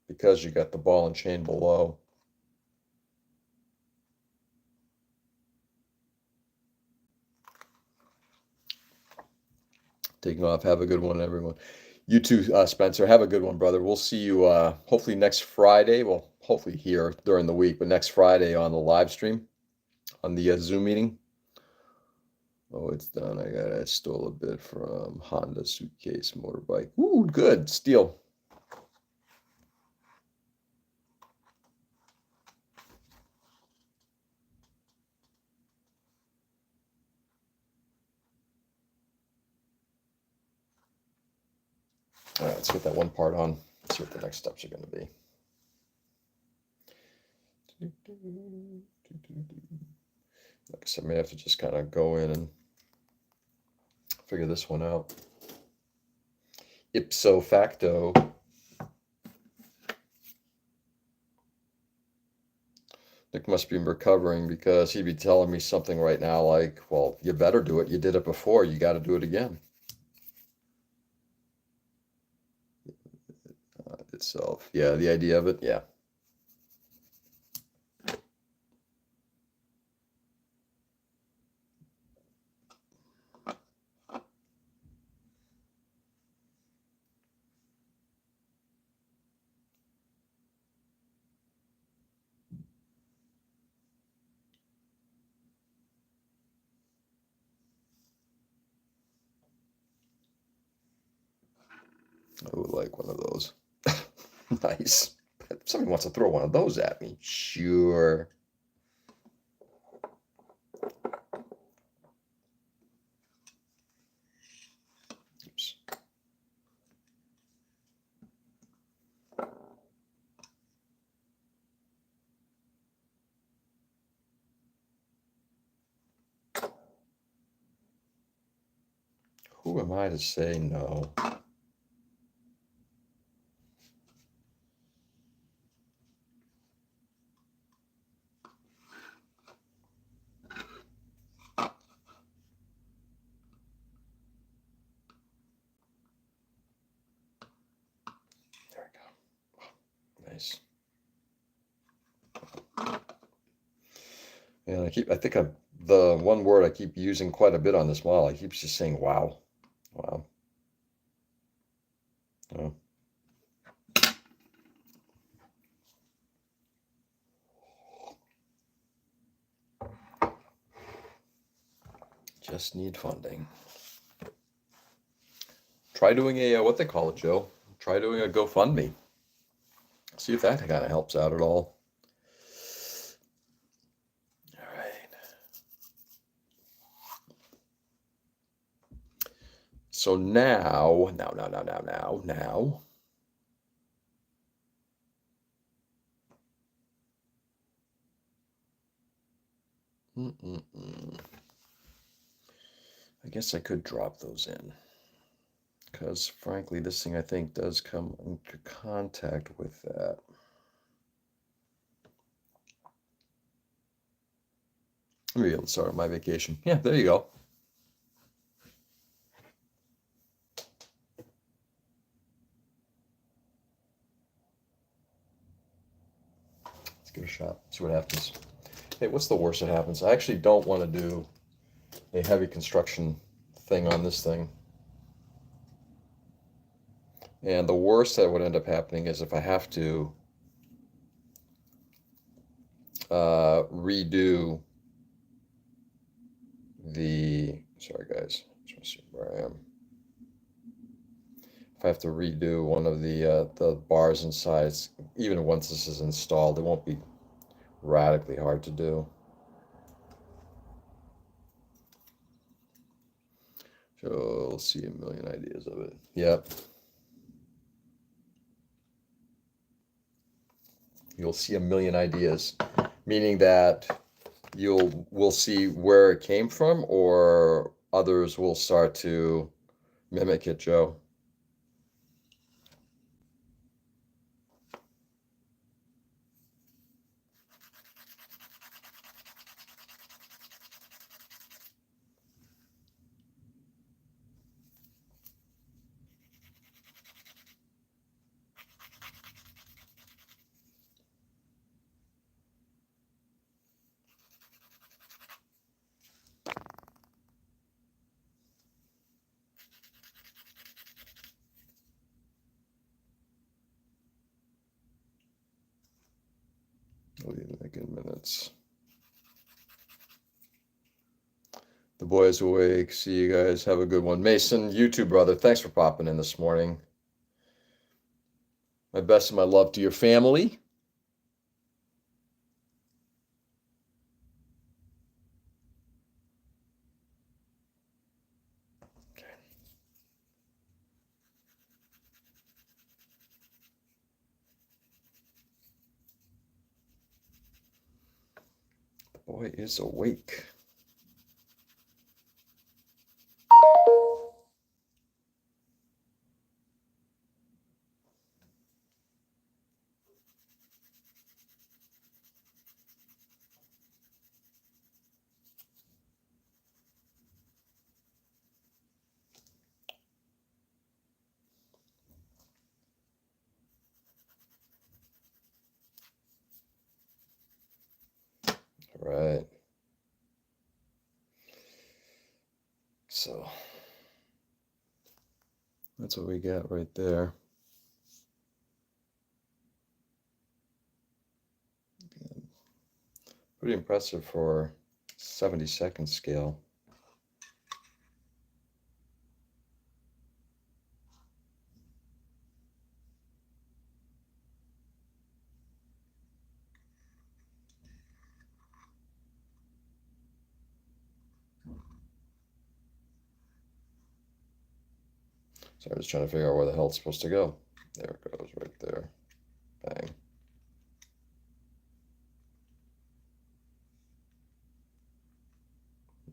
because you got the ball and chain below. Taking off. Have a good one, everyone. You too, Spencer. Have a good one, brother. We'll see you hopefully next Friday. Well, hopefully here during the week, but next Friday on the live stream on the Zoom meeting. Oh, it's done. I stole a bit from Honda suitcase motorbike. Ooh, good. Steal. All right, let's get that one part on. Let's see what the next steps are going to be. Like I said, I may have to just kind of go in and figure this one out. Ipso facto. Nick must be recovering because he'd be telling me something right now like, well, you better do it. You did it before. You got to do it again. Itself. Yeah, the idea of it. Yeah. I would like one of those. Nice. If somebody wants to throw one of those at me, sure. Oops. Who am I to say no? There we go. Nice. And I think the one word I keep using quite a bit on this model, I keep just saying wow. Wow. Oh. Just need funding. Try doing a, what they call it, Joe. Try doing a GoFundMe. See if that kind of helps out at all. All right. So now. I guess I could drop those in. Because frankly, this thing I think does come into contact with that. Maybe I'll start my vacation. Yeah, there you go. Let's give it a shot. See what happens. Hey, what's the worst that happens? I actually don't want to do a heavy construction thing on this thing. And the worst that would end up happening is if I have to redo sorry guys, just want to see where I am. If I have to redo one of the bars and sides, even once this is installed, it won't be radically hard to do. So let's see a million ideas of it. Yep. You'll see a million ideas, meaning that we'll see where it came from, or others will start to mimic it, Joe. We'll be back in minutes. The boys awake. See you guys. Have a good one. Mason, you too, brother. Thanks for popping in this morning. My best and my love to your family. The boy is awake. All right. So that's what we got right there. Pretty impressive for 70-second scale. So I'm just trying to figure out where the hell it's supposed to go. There it goes, right there. Bang.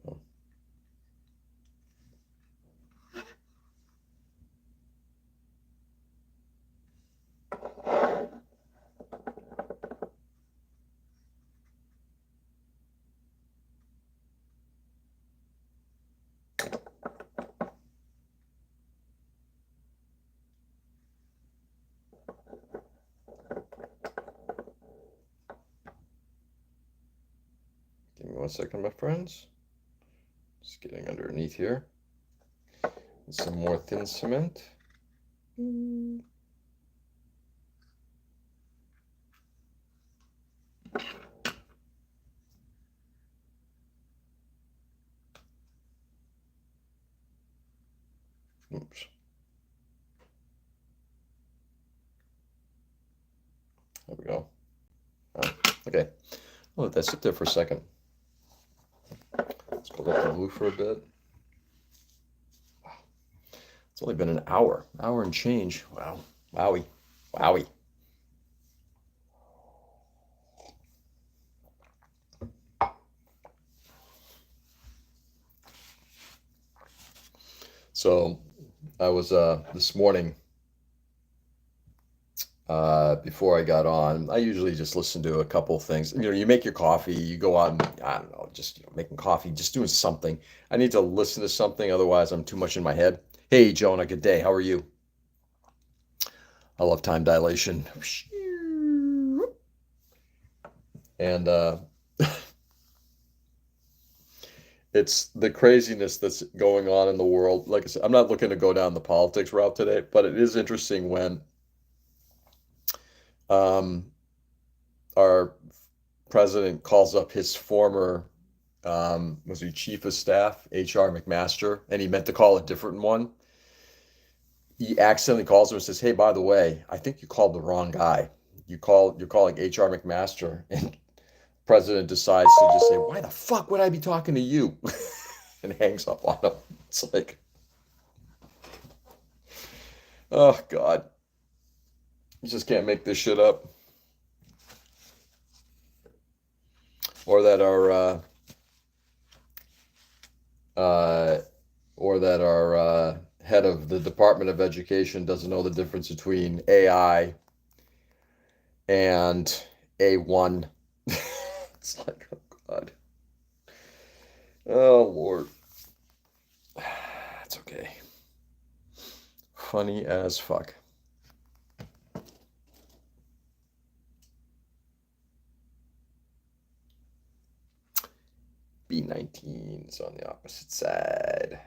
Oh. Give me 1 second, my friends. Just getting underneath here. And some more thin cement. Oops. There we go. Oh, okay. I'll let that sit there for a second. Let's go up the blue for a bit. Wow. It's only been an hour and change. Wow. Wowie. Wowie. So I was this morning, before I got on, I usually just listen to a couple things. You know, you make your coffee, you go out and, I don't know, just making coffee, just doing something. I need to listen to something, otherwise I'm too much in my head. Hey, Jonah, good day. How are you? I love time dilation. And it's the craziness that's going on in the world. Like I said, I'm not looking to go down the politics route today, but it is interesting when um, our president calls up his former, was he chief of staff, HR McMaster, and he meant to call a different one. He accidentally calls him and says, "Hey, by the way, I think you called the wrong guy. You're calling HR McMaster." And president decides to just say, "Why the fuck would I be talking to you?" and hangs up on him. It's like, oh God, you just can't make this shit up. Or that our uh, or that our head of the Department of Education doesn't know the difference between AI and A1. It's like, oh God. Oh Lord. It's okay. Funny as fuck. B19 is on the opposite side.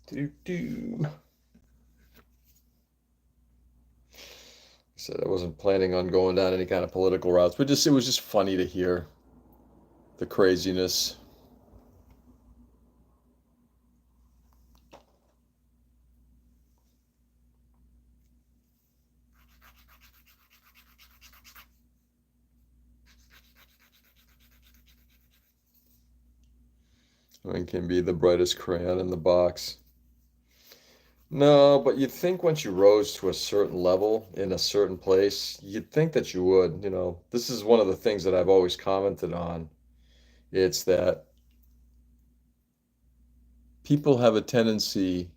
Do do. Said I wasn't planning on going down any kind of political routes, but just it was just funny to hear the craziness. One can be the brightest crayon in the box. No, but you'd think once you rose to a certain level in a certain place, you'd think that you would. This is one of the things that I've always commented on. It's that people have a tendency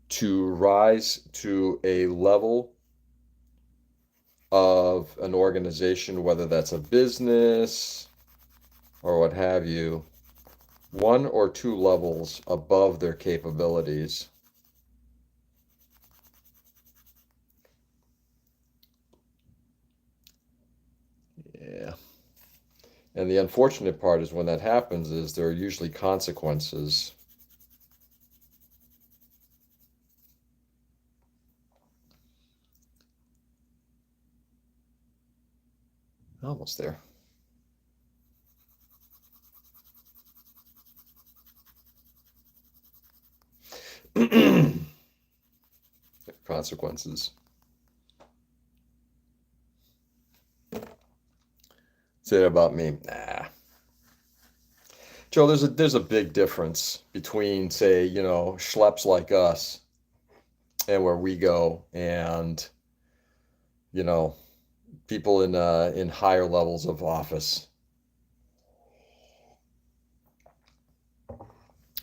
to rise to a level of an organization, whether that's a business or what have you, one or two levels above their capabilities. Yeah. And the unfortunate part is when that happens is there are usually consequences. Almost there. Consequences. Say that about me. Nah. Joe, there's a big difference between, say, schleps like us and where we go and, you know, people in higher levels of office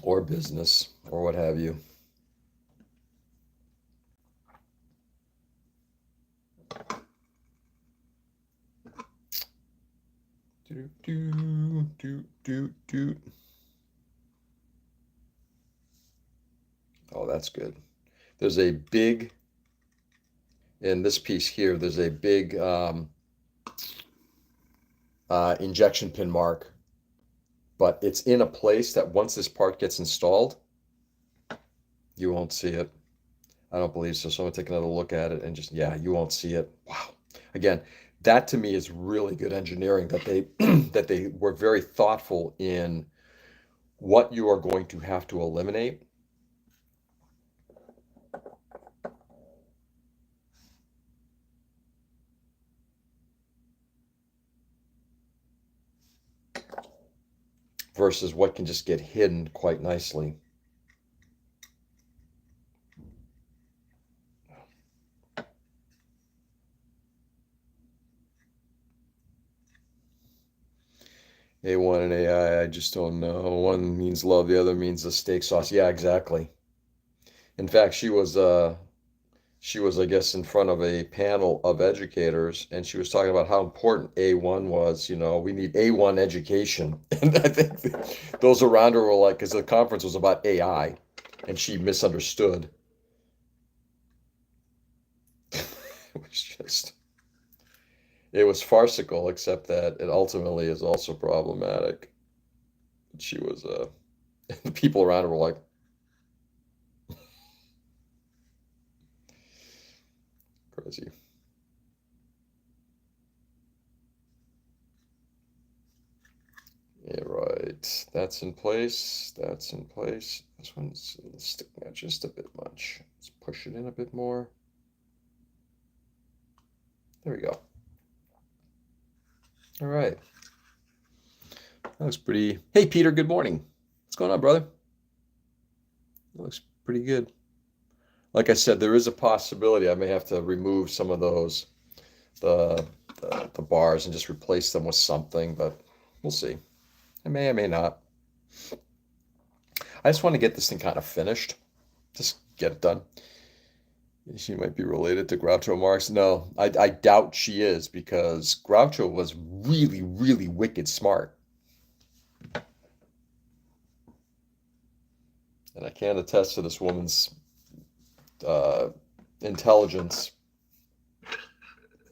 or business or what have you. Do, do, do, do, do. Oh, that's good. There's a big, in this piece here, there's a big injection pin mark, but it's in a place that once this part gets installed, you won't see it. I don't believe so. So I'm gonna take another look at it and just, yeah, you won't see it. Wow. Again, that to me is really good engineering that they that they were very thoughtful in what you are going to have to eliminate versus what can just get hidden quite nicely. A1 and AI, I just don't know. One means love, the other means the steak sauce. Yeah, exactly. In fact, she was She was, I guess, in front of a panel of educators, and she was talking about how important A1 was. We need A1 education. And I think those around her were like, because the conference was about AI, and she misunderstood. It was just, it was farcical, except that it ultimately is also problematic. She was, the people around her were like, crazy. Yeah, right. That's in place. That's in place. This one's sticking out just a bit much. Let's push it in a bit more. There we go. All right. That looks pretty. Hey, Peter, good morning. What's going on, brother? That looks pretty good. Like I said, there is a possibility I may have to remove some of those, the, the bars and just replace them with something, but we'll see. I may not. I just want to get this thing kind of finished. Just get it done. She might be related to Groucho Marx. No, I doubt she is because Groucho was really, really wicked smart. And I can attest to this woman's uh, intelligence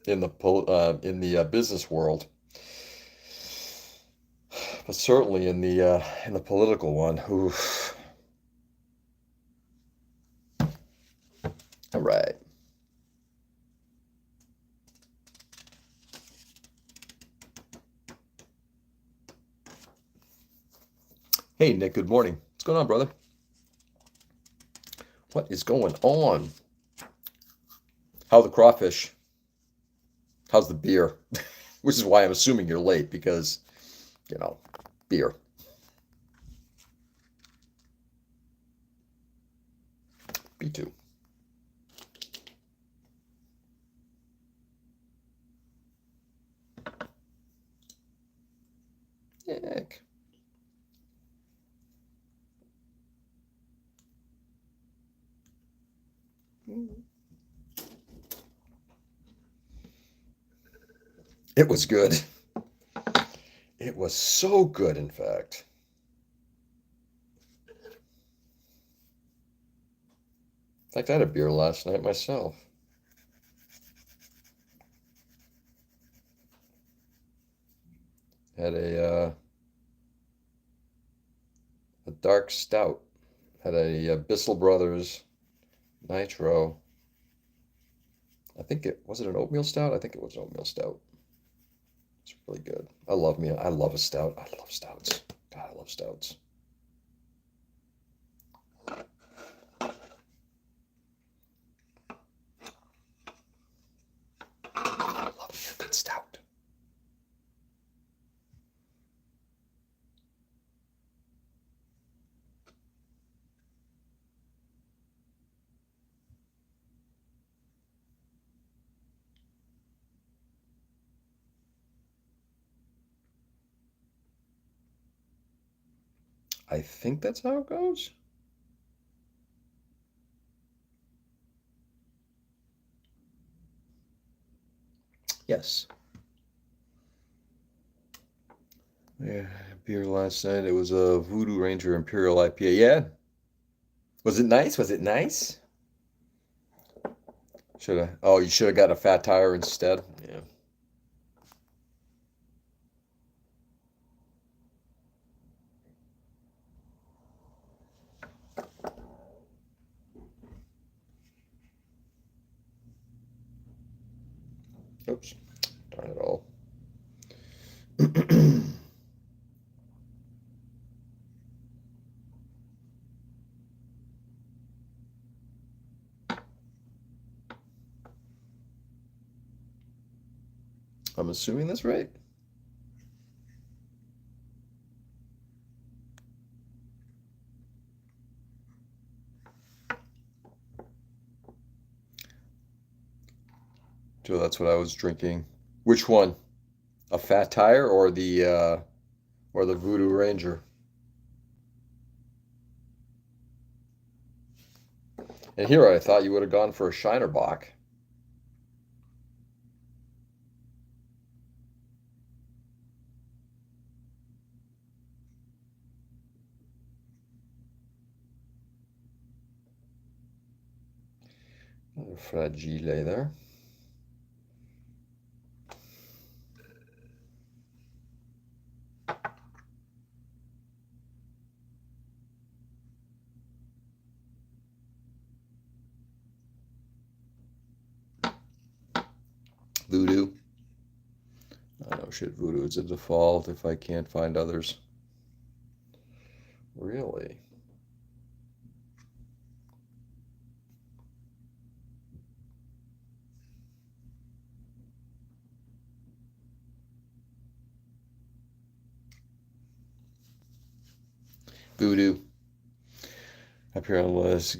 in the business world, but certainly in the political one. Oof. All right. Hey, Nick. Good morning. What's going on, brother? What is going on? How the crawfish? How's the beer? Which is why I'm assuming you're late because, beer. Me too. Nick. It was good. It was so good, in fact. In fact, I had a beer last night myself. Had a dark stout. Had a Bissell Brothers Nitro. I think it was it an oatmeal stout? I think it was an oatmeal stout. It's really good. I love me. I love a stout. I love stouts. God, I love stouts. I love me a good stout. I think that's how it goes. Yes. Yeah, beer last night. It was a Voodoo Ranger Imperial IPA. Yeah. Was it nice? Was it nice? Should have. Oh, you should have got a fat tire instead. Yeah. Oops. Darn it all. I'm assuming that's right. So that's what I was drinking. Which one? A fat tire or the Voodoo Ranger? And here I thought you would have gone for a Shiner Bock. Another Fragile there. Voodoo. I know shit, Voodoo is a default if I can't find others. Really? Voodoo. Up here on the list.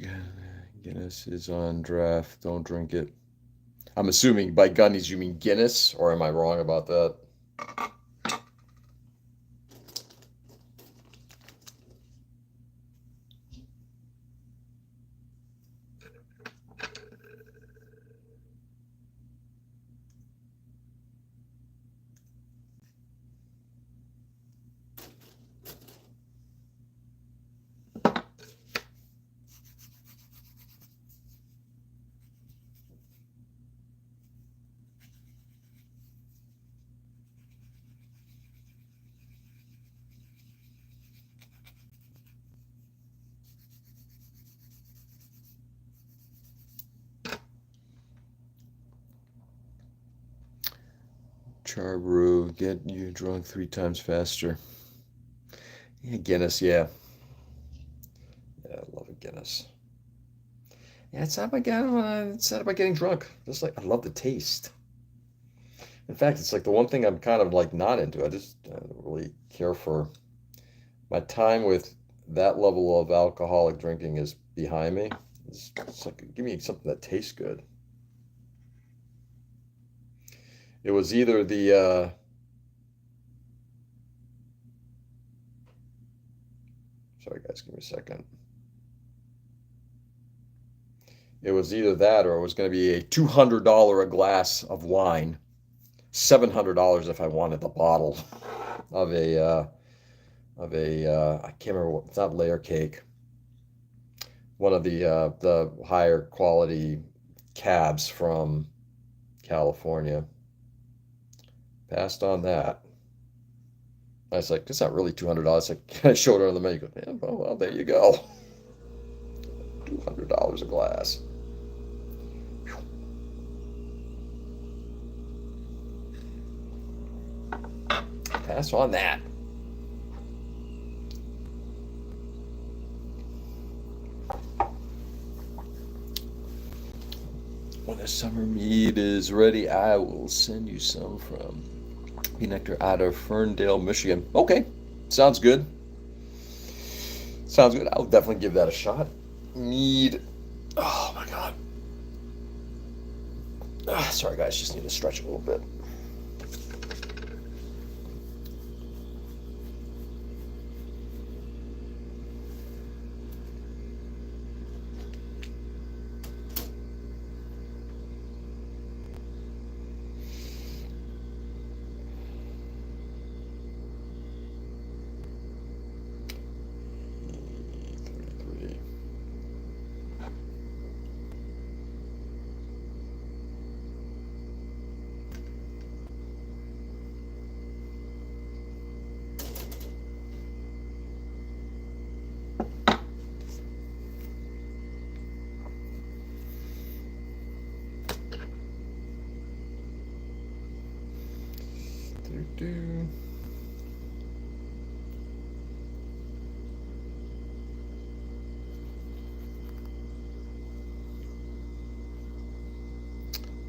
Guinness is on draft. Don't drink it. I'm assuming by Gunnies you mean Guinness, or am I wrong about that? Char brew, get you drunk 3 times faster. Yeah, Guinness, yeah. Yeah, I love a Guinness. Yeah, it's not about getting drunk. Just like I love the taste. In fact, it's like the one thing I'm kind of like not into. I don't really care for my time with that level of alcoholic drinking is behind me. It's like give me something that tastes good. It was either sorry guys, give me a second. It was either that or it was going to be a $200 a glass of wine, $700 if I wanted the bottle of a I can't remember what it's not layer cake. One of the higher quality cabs from California. Passed on that. I was like, it's not really $200. I showed her on the menu. Go, yeah, well, there you go. $200 a glass. Pass on that. When the summer mead is ready, I will send you some from Bee Nectar out of Ferndale, Michigan. Okay, sounds good. Sounds good. I'll definitely give that a shot. Mead. Oh my God. Sorry, guys. Just need to stretch a little bit. Do.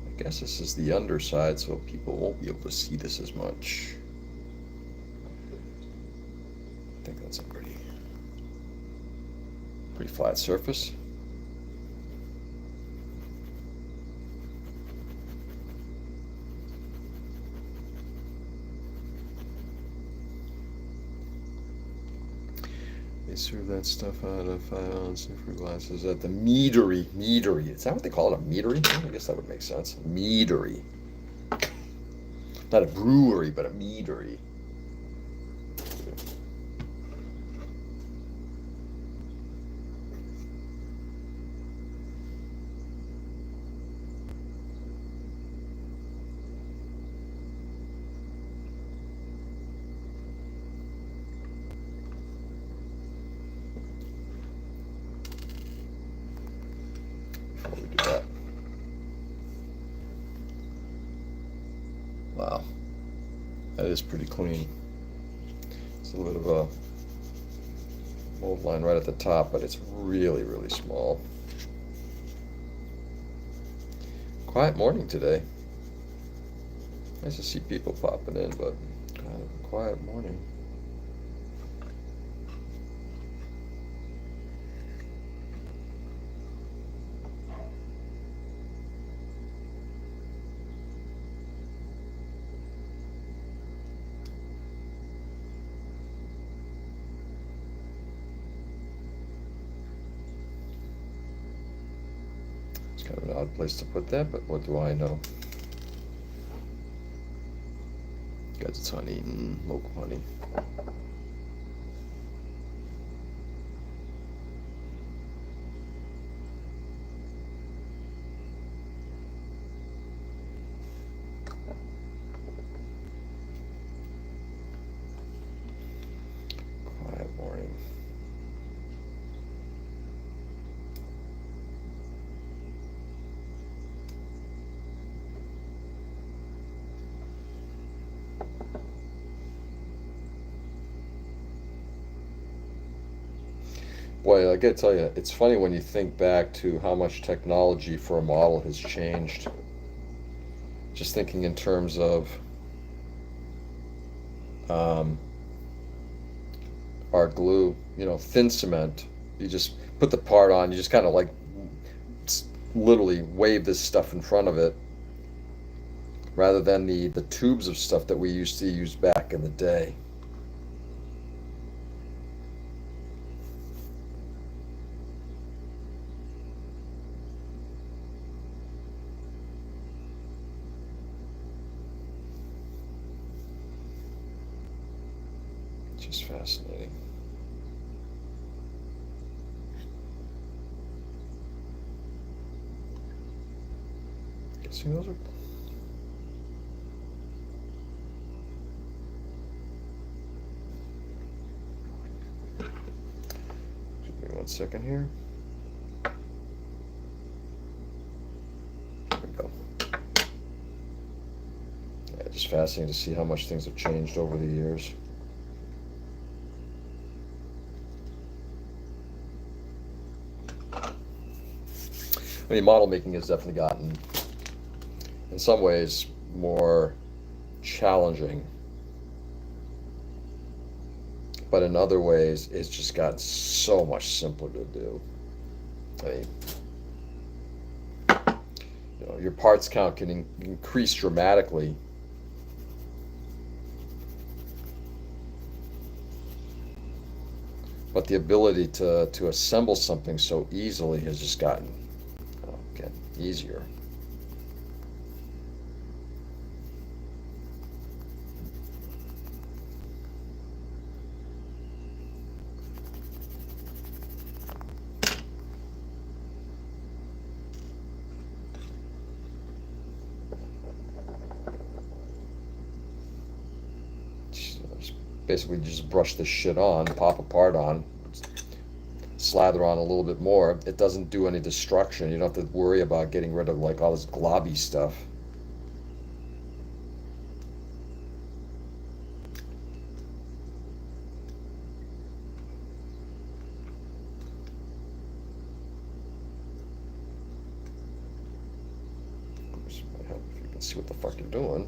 I guess this is the underside, so people won't be able to see this as much. I think that's a pretty flat surface. They serve that stuff out of 5-ounce fruit glasses at the meadery. Meadery. Is that what they call it? A meadery? I guess that would make sense. Meadery. Not a brewery, but a meadery. Before we do that. Wow. That is pretty clean. It's a little bit of a mold line right at the top, but it's really, really small. Quiet morning today. Nice to see people popping in, but kind of a quiet morning. It's kind of an odd place to put that, but what do I know? Guys, it's honey, local honey. Quiet morning. Boy, I gotta tell you, it's funny when you think back to how much technology for a model has changed. Just thinking in terms of um, our glue, thin cement. You just put the part on, you just kind of like literally wave this stuff in front of it rather than the tubes of stuff that we used to use back in the day. Just fascinating. Guessing those are. Give me 1 second here. There we go. Yeah, just fascinating to see how much things have changed over the years. I mean, model making has definitely gotten, in some ways, more challenging. But in other ways, it's just gotten so much simpler to do. I mean, your parts count can increase dramatically. But the ability to assemble something so easily has just gotten again, easier. Basically just brush this shit on, pop a part on, slather on a little bit more. It doesn't do any destruction. You don't have to worry about getting rid of like all this globby stuff. Of course, it might help if you can see what the fuck you're doing.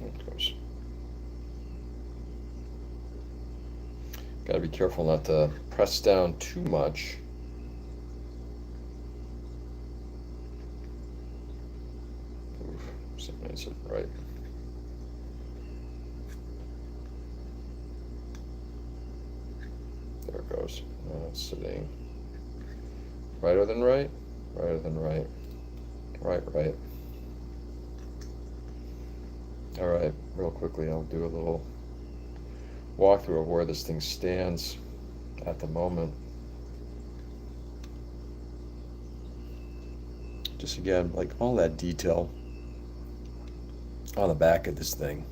Of course. Got to be careful not to press down too much. Oof, sometimes it right. There it goes. Sitting righter than right, righter than right, right, right. All right, real quickly, I'll do a little walkthrough of where this thing stands at the moment. Just again, like all that detail on the back of this thing.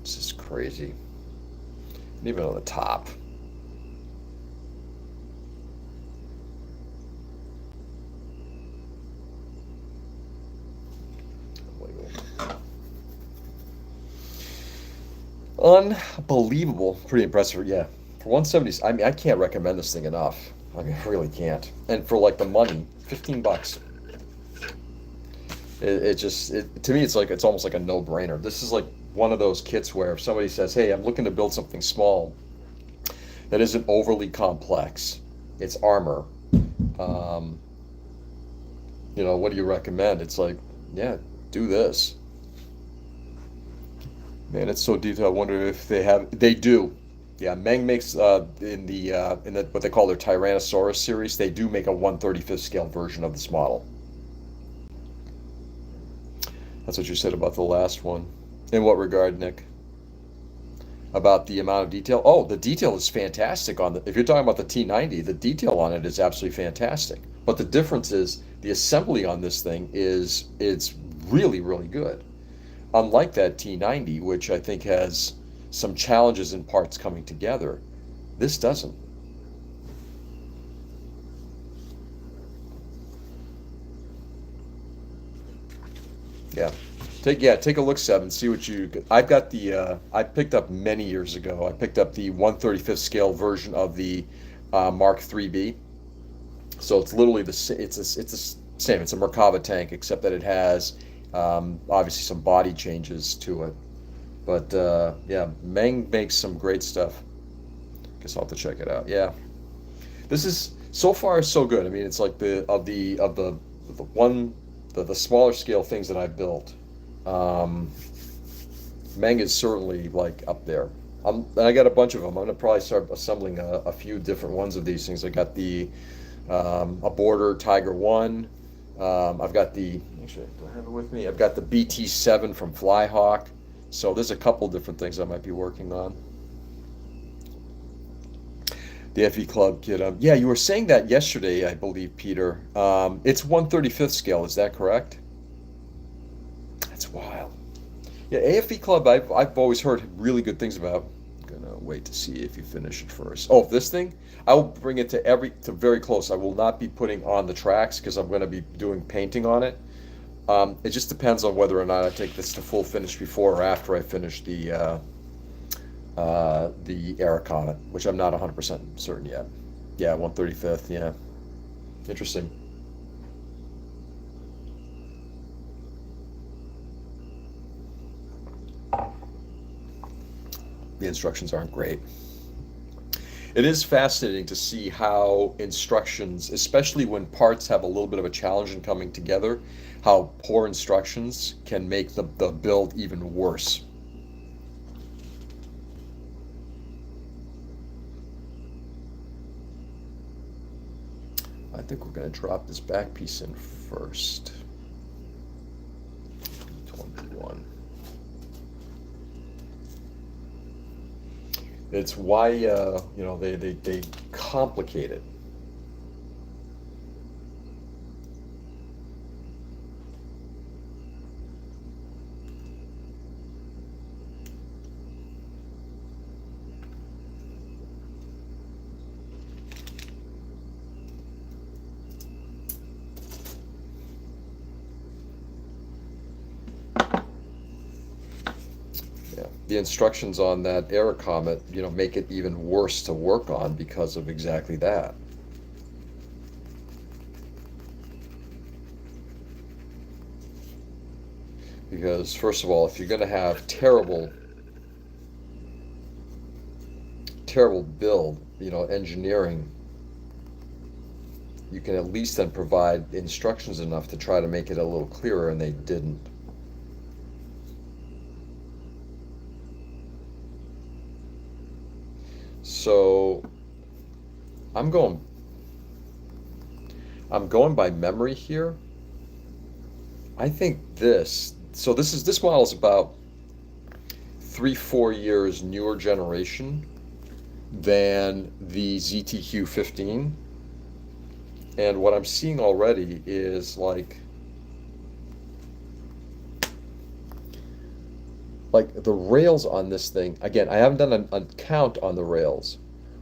This is crazy. And even on the top. Unbelievable. Pretty impressive. Yeah. For 170, I mean, I can't recommend this thing enough. I mean, I really can't. And for like the money, 15 bucks. To me, it's like, it's almost like a no-brainer. This is like one of those kits where if somebody says, hey, I'm looking to build something small that isn't overly complex, it's armor. Um, what do you recommend? It's like, yeah, do this. Man, it's so detailed. I wonder if they do. Yeah, Meng makes in the what they call their Tyrannosaurus series, they do make a 1/35th scale version of this model. That's what you said about the last one. In what regard, Nick? About the amount of detail? Oh, the detail is fantastic on the. If you're talking about the T90, the detail on it is absolutely fantastic. But the difference is the assembly on this thing is it's really, really good. Unlike that T90, which I think has some challenges in parts coming together, this doesn't. Yeah. Take a look, Seven. See what you. I've got the. I picked up many years ago. I picked up the 1/35th scale version of the Mark 3B. So it's literally it's the same. It's a Merkava tank, except that it has obviously some body changes to it. But yeah, Meng makes some great stuff. Guess I'll have to check it out. Yeah, this is so far so good. I mean, it's like the one the smaller scale things that I built. Um, Meng is certainly like up there. I got a bunch of them. I'm gonna probably start assembling a few different ones of these things. I got the a Border Tiger One. I've got actually, do I have it with me? I've got the BT7 from Flyhawk. So there's a couple different things I might be working on. The FE Club kit. Yeah, you were saying that yesterday, I believe, Peter. It's 1/35th scale. Is that correct? That's wild. Yeah, AFE Club. I've always heard really good things about. I'm gonna wait to see if you finish it first. Oh, this thing. I will bring it to very close. I will not be putting on the tracks because I'm going to be doing painting on it. It just depends on whether or not I take this to full finish before or after I finish the Air Comet, which I'm not 100% certain yet. Yeah, 1/35th. Yeah, interesting. The instructions aren't great. It is fascinating to see how instructions, especially when parts have a little bit of a challenge in coming together, how poor instructions can make the build even worse. I think we're going to drop this back piece in first. 21. It's why they complicate it. The instructions on that Air Comet, make it even worse to work on because of exactly that. because first of all, if you're going to have terrible build, engineering, you can at least then provide instructions enough to try to make it a little clearer, and they didn't. So I'm going by memory here. I think this model is about 3-4 years newer generation than the ZTQ 15. And what I'm seeing already is like the rails on this thing. Again, I haven't done a count on the rails,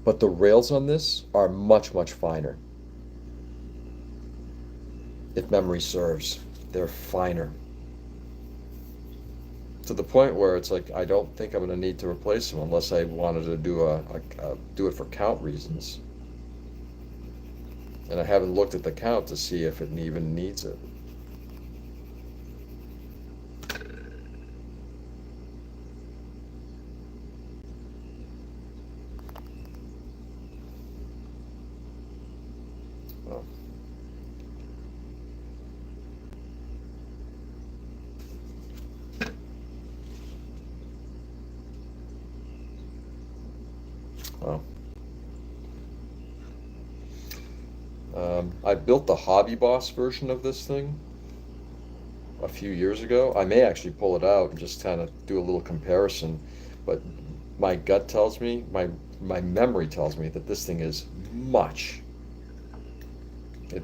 but the rails on this are much, much finer. If memory serves, they're finer. To the point where it's like I don't think I'm going to need to replace them unless I wanted to do it for count reasons. And I haven't looked at the count to see if it even needs it. Oh. Oh. I built the Hobby Boss version of this thing a few years ago. I may actually pull it out and just kind of do a little comparison, but my gut tells me, my memory tells me that this thing is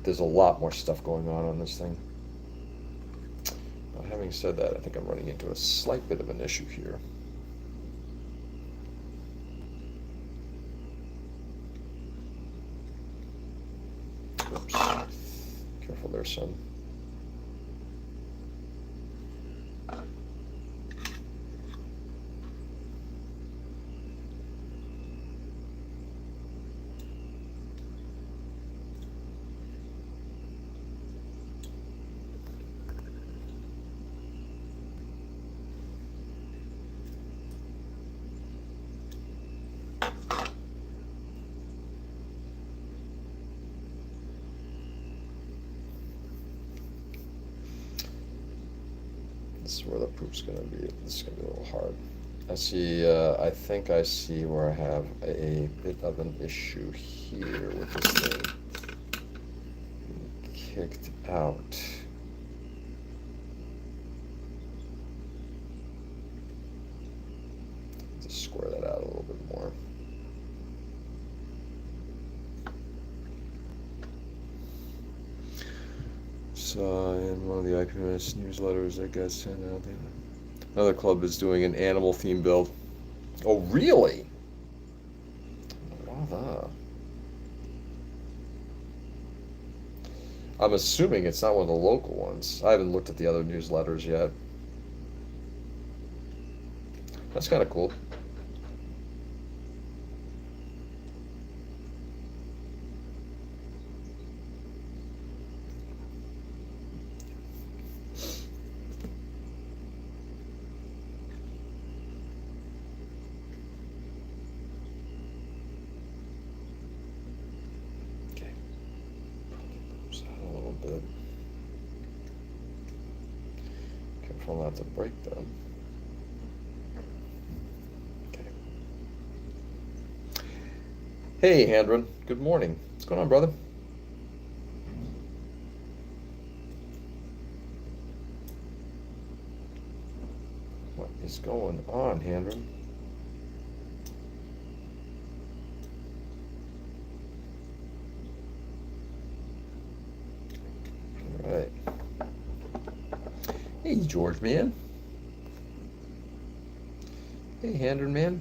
there's a lot more stuff going on this thing. Now, having said that, I think I'm running into a slight bit of an issue here. Oops. Careful there, son. This is where the poop's going to be. This is going to be a little hard. I think I see where I have a bit of an issue here with this thing. Kicked out. Just square that out a little bit more. So in one of the IPMS newsletters that got sent out, another club is doing an animal theme build. Oh, really? Wow. I'm assuming it's not one of the local ones. I haven't looked at the other newsletters yet. That's kind of cool. Careful not to break them. Okay. Hey, Handron. Good morning. What's going on, brother? What is going on, Handron? All right. Hey, George, man. Hey, Handron, man.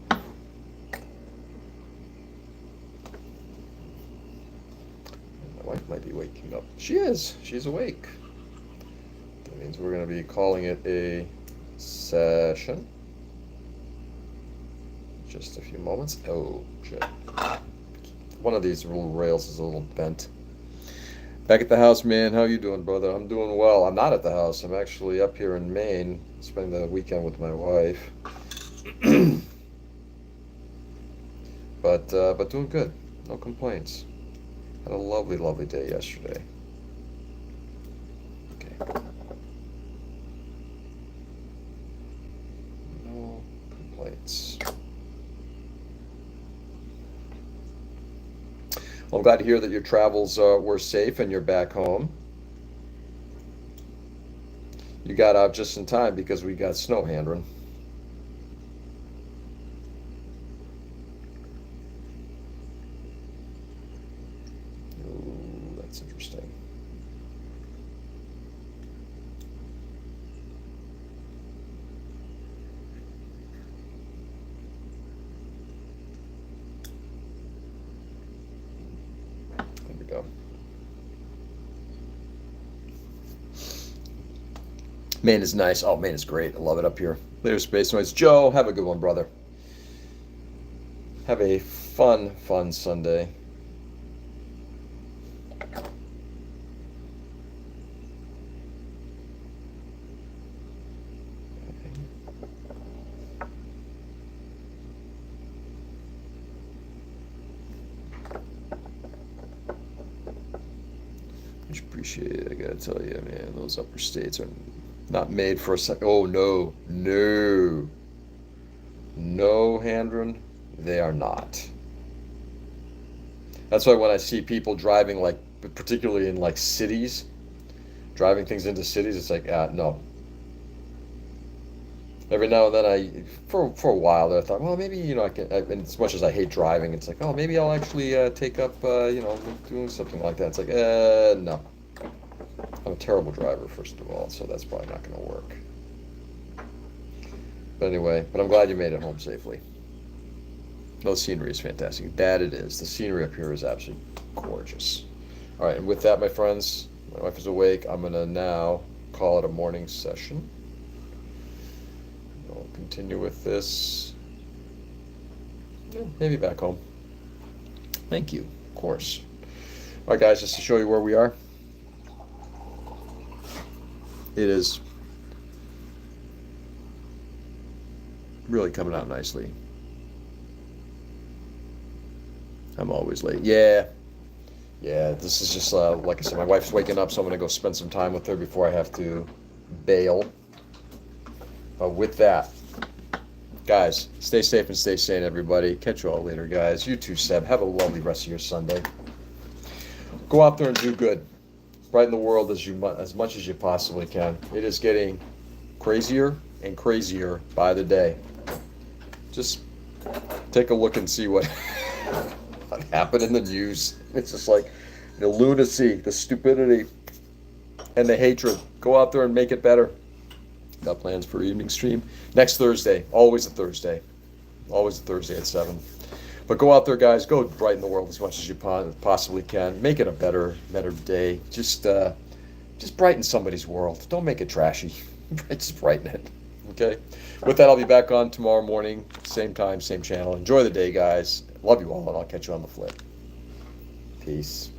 My wife might be waking up. She is. She's awake. That means we're going to be calling it a session. Just a few moments. Oh, shit. One of these little rails is a little bent. Back at the house, man. How you doing, brother? I'm doing well. I'm not at the house. I'm actually up here in Maine, spending the weekend with my wife. but doing good. No complaints. Had a lovely, lovely day yesterday. Okay. No complaints. Well, I'm glad to hear that your travels were safe and you're back home. You got out just in time because we got snow hammering. Ooh, that's interesting. There we go. Maine is nice. Oh, Maine is great. I love it up here. Later, Space Noise. Joe, have a good one, brother. Have a fun, fun Sunday. Much appreciated. I gotta tell you, man, those upper states are not made for a second. Oh, no, no, no, Handren, they are not. That's why when I see people driving, like, particularly in like cities, driving things into cities, it's like, no. Every now and then, for a while there, I thought, well, maybe I can. And as much as I hate driving, it's like, oh, maybe I'll actually take up, doing something like that. It's like, no. I'm a terrible driver, first of all, so that's probably not going to work. But anyway, I'm glad you made it home safely. No, scenery is fantastic. That it is. The scenery up here is absolutely gorgeous. All right, and with that, my friends, my wife is awake. I'm going to now call it a morning session. I'll continue with this. Maybe back home. Thank you, of course. All right, guys, just to show you where we are. It is really coming out nicely. I'm always late. Yeah. This is just, like I said, my wife's waking up, so I'm going to go spend some time with her before I have to bail. With that, guys, stay safe and stay sane, everybody. Catch you all later, guys. You too, Seb. Have a lovely rest of your Sunday. Go out there and do good. Brighten the world as much as you possibly can. It is getting crazier and crazier by the day. Just take a look and see what happened in the news. It's just like the lunacy, the stupidity, and the hatred. Go out there and make it better. Got plans for evening stream next Thursday. Always a Thursday. Always a Thursday at 7. But go out there, guys. Go brighten the world as much as you possibly can. Make it a better day. Just brighten somebody's world. Don't make it trashy. Just brighten it. Okay? With that, I'll be back on tomorrow morning. Same time, same channel. Enjoy the day, guys. Love you all, and I'll catch you on the flip. Peace.